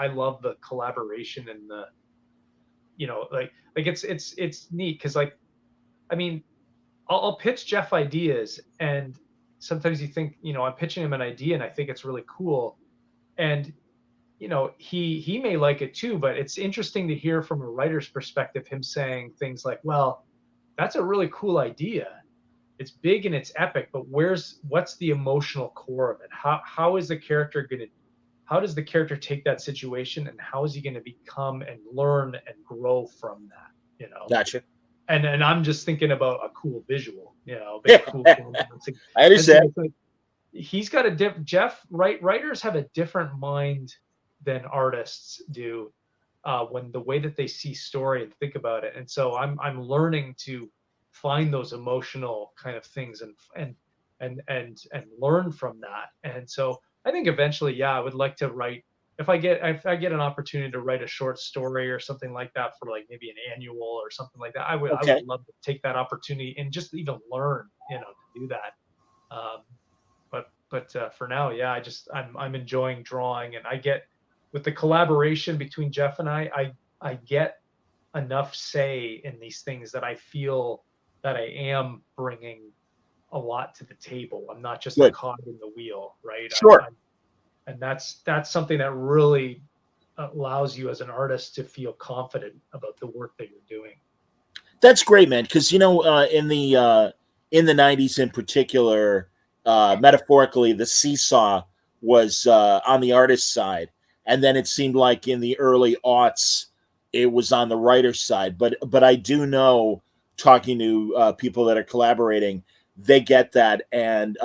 F: love the collaboration, and the it's neat, because, like, I mean, I'll pitch Geoff ideas, and sometimes you think, I'm pitching him an idea and I think it's really cool, and he may like it too. But it's interesting to hear from a writer's perspective, him saying things like, well, that's a really cool idea, it's big and it's epic, but what's the emotional core of it? How does the character take that situation, and how is he going to become and learn and grow from that,
B: Gotcha.
F: and I'm just thinking about a cool visual, a big cool film.
B: I understand.
F: And so it's like, he's got writers have a different mind than artists do, when the way that they see story and think about it. And so I'm learning to find those emotional kind of things, and learn from that. And so I think eventually, yeah, I would like to write, if I get an opportunity to write a short story or something like that for, like, maybe an annual or something like that. I would
B: Okay.
F: love to take that opportunity and just even learn, to do that. But for now, yeah, I'm enjoying drawing, and I get, with the collaboration between Geoff and I get enough say in these things that I feel that I am bringing a lot to the table. I'm not just a
B: Good.
F: cog in the wheel, right?
B: Sure.
F: And that's something that really allows you as an artist to feel confident about the work that you're doing.
B: That's great, man. Because in the '90s in particular, metaphorically, the seesaw was on the artist side, and then it seemed like in the early aughts, it was on the writer's side. But I do know, talking to people that are collaborating, they get that, and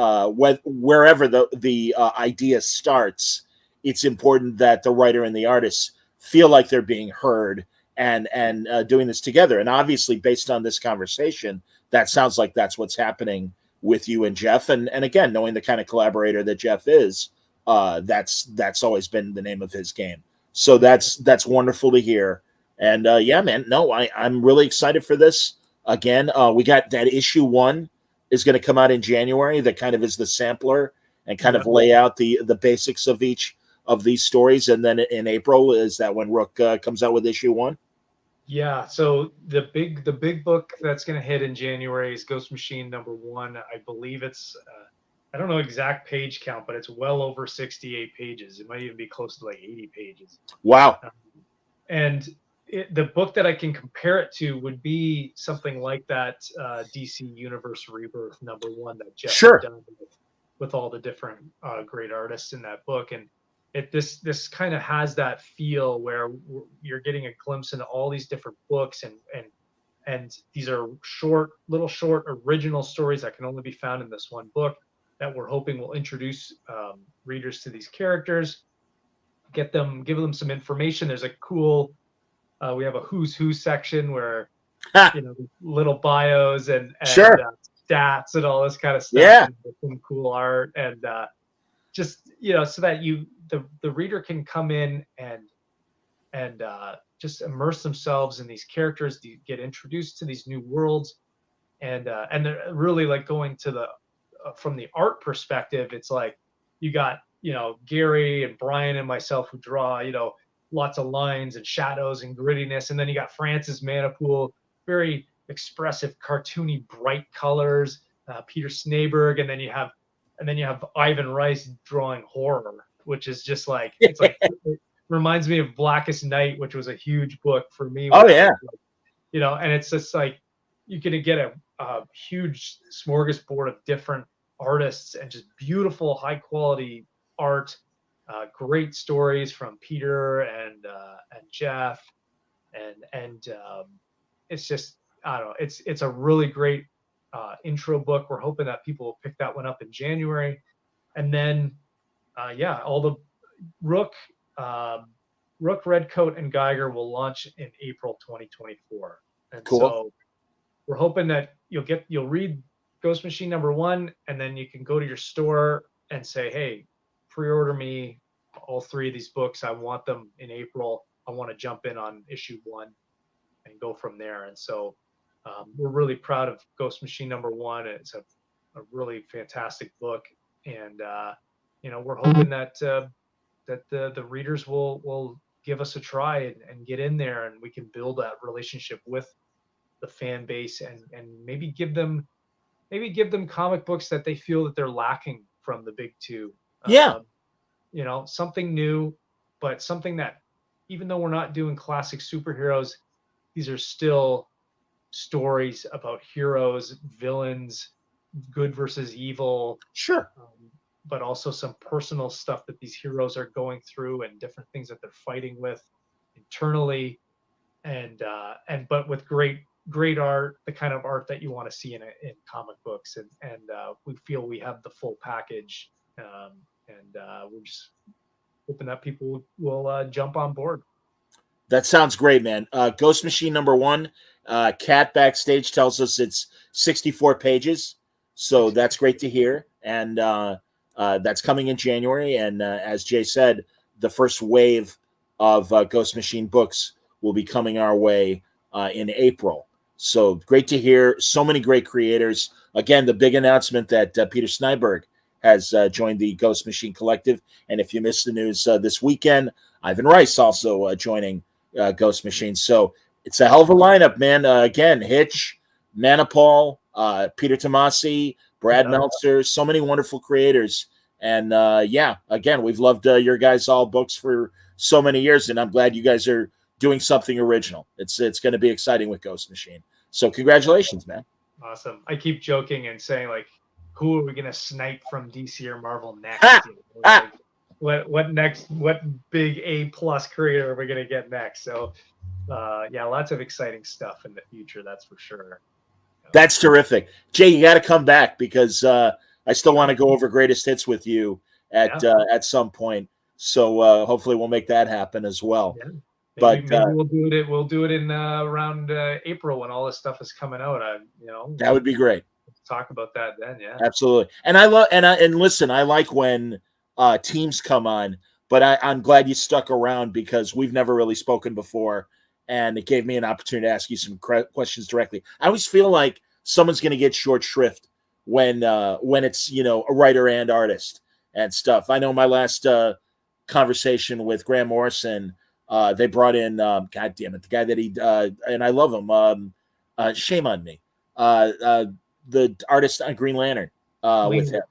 B: wherever the idea starts, it's important that the writer and the artist feel like they're being heard, and doing this together. And obviously, based on this conversation, that sounds like that's what's happening with you and Geoff. And again, knowing the kind of collaborator that Geoff is, that's always been the name of his game. So that's wonderful to hear. And yeah, man, no, I'm really excited for this. Again, we got that issue 1 is going to come out in January. That kind of is the sampler and kind of lay out the basics of each of these stories. And then in April, is that when Rook comes out with issue 1?
F: Yeah. So the big book that's going to hit in January is Ghost Machine #1. I believe it's I don't know exact page count, but it's well over 68 pages. It might even be close to like 80 pages.
B: Wow.
F: And the book that I can compare it to would be something like that DC Universe Rebirth #1 that Geoff
B: Sure.
F: had done with all the different great artists in that book. And this kind of has that feel where you're getting a glimpse into all these different books, and these are little short original stories that can only be found in this one book that we're hoping will introduce readers to these characters, give them some information. There's a cool, we have a who's who section where, little bios and
B: Sure.
F: stats and all this kind of stuff.
B: Yeah.
F: And some cool art, and just, so that the reader can come in and just immerse themselves in these characters, get introduced to these new worlds, and they're really like going to the from the art perspective. It's like you got Gary and Brian and myself who draw lots of lines and shadows and grittiness, and then you got Francis Manipool, very expressive, cartoony, bright colors. Peter Snaberg, and then you have Ivan Rice drawing horror, which is just like it reminds me of Blackest Night, which was a huge book for me.
B: Oh yeah.
F: And it's just like you can get a huge smorgasbord of different artists and just beautiful, high quality art, great stories from Peter and Geoff, and it's just, I don't know, it's a really great intro book. We're hoping that people will pick that one up in January, and then all the Rook, Redcoat, and Geiger will launch in April 2024. And
B: Cool.
F: So we're hoping that you'll read Ghost Machine #1, and then you can go to your store and say, hey, pre-order me all 3 of these books. I want them in April. I want to jump in on issue 1 and go from there. And so we're really proud of Ghost Machine #1. It's a really fantastic book, and we're hoping that the readers will give us a try and get in there, and we can build that relationship with the fan base, and maybe give them comic books that they feel that they're lacking from the big two.
B: Yeah.
F: Something new, but something that, even though we're not doing classic superheroes, these are still stories about heroes, villains, good versus evil.
B: Sure.
F: But also some personal stuff that these heroes are going through, and different things that they're fighting with internally, but with great art, the kind of art that you want to see in comic books, and we feel we have the full package, and we're just hoping that people will jump on board.
B: That sounds great, man. Ghost Machine #1. Kat backstage tells us it's 64 pages, so that's great to hear. And that's coming in January. And as Jay said, the first wave of Ghost Machine books will be coming our way in April. So great to hear. So many great creators. Again, the big announcement that Peter Snaberg has joined the Ghost Machine Collective. And if you missed the news this weekend, Ivan Rice also joining Ghost Machine. So it's a hell of a lineup, man. Again, Hitch, Manipal, Peter Tomasi, Brad Meltzer, so many wonderful creators. And again, we've loved your guys' all books for so many years, and I'm glad you guys are doing something original. It's going to be exciting with Ghost Machine. So congratulations, man.
F: Awesome. I keep joking and saying, like, who are we going to snipe from DC or Marvel next? What next? What big A+ creator are we going to get next? So lots of exciting stuff in the future, that's for sure.
B: That's terrific. Jay, you got to come back, because I still want to go over greatest hits with you at some point. So hopefully we'll make that happen as well.
F: Yeah.
B: Maybe
F: we'll do it. We'll do it in around April, when all this stuff is coming out.
B: That would be great.
F: Talk about that then. Yeah,
B: absolutely. And I love and listen, I like when teams come on, but I'm glad you stuck around, because we've never really spoken before, and it gave me an opportunity to ask you some questions directly. I always feel like someone's going to get short shrift when it's a writer and artist and stuff. I know my last conversation with Graham Morrison, they brought in God damn it, the guy that he and I love him. Shame on me. The artist on Green Lantern with him.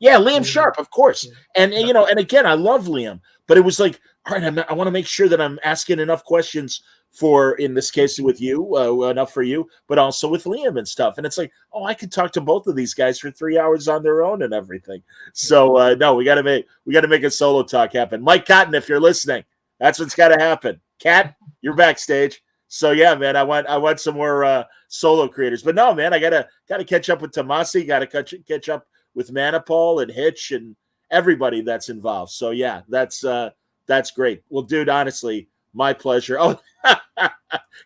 B: Yeah, Liam Sharp, of course. And you know, and again, I love Liam, but it was like, all right, I want to make sure that I'm asking enough questions for, in this case, with you, enough for you, but also with Liam and stuff. And it's like, oh, I could talk to both of these guys for 3 hours on their own and everything. So no, we got to make a solo talk happen. Mike Cotton, if you're listening, that's what's got to happen. Cat, you're backstage. So yeah, man, I want some more solo creators. But no, man, I gotta catch up with Tomasi, gotta catch up with Manipul and Hitch and everybody that's involved. So yeah, that's great. Well, dude, honestly, my pleasure. Oh,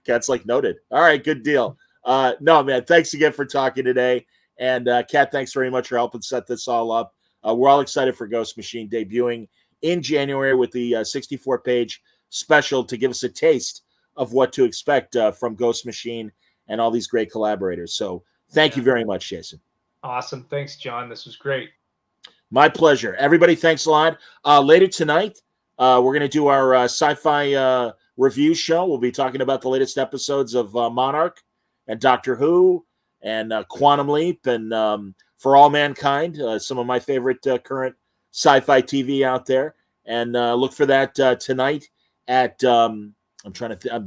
B: Cat's like, noted. All right, good deal. No, man, thanks again for talking today. And Cat, thanks very much for helping set this all up. We're all excited for Ghost Machine debuting in January with the 64-page special to give us a taste of what to expect from Ghost Machine and all these great collaborators. So thank you very much, Jason.
F: Awesome. Thanks, John. This was great.
B: My pleasure. Everybody, thanks a lot. Later tonight, we're going to do our sci-fi review show. We'll be talking about the latest episodes of Monarch and Doctor Who and Quantum Leap and For All Mankind, some of my favorite current sci-fi TV out there. And look for that tonight at, I'm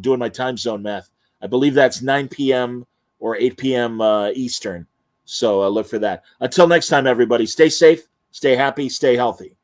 B: doing my time zone math. I believe that's 9 p.m. or 8 p.m. Eastern. So look for that. Until next time, everybody, stay safe, stay happy, stay healthy.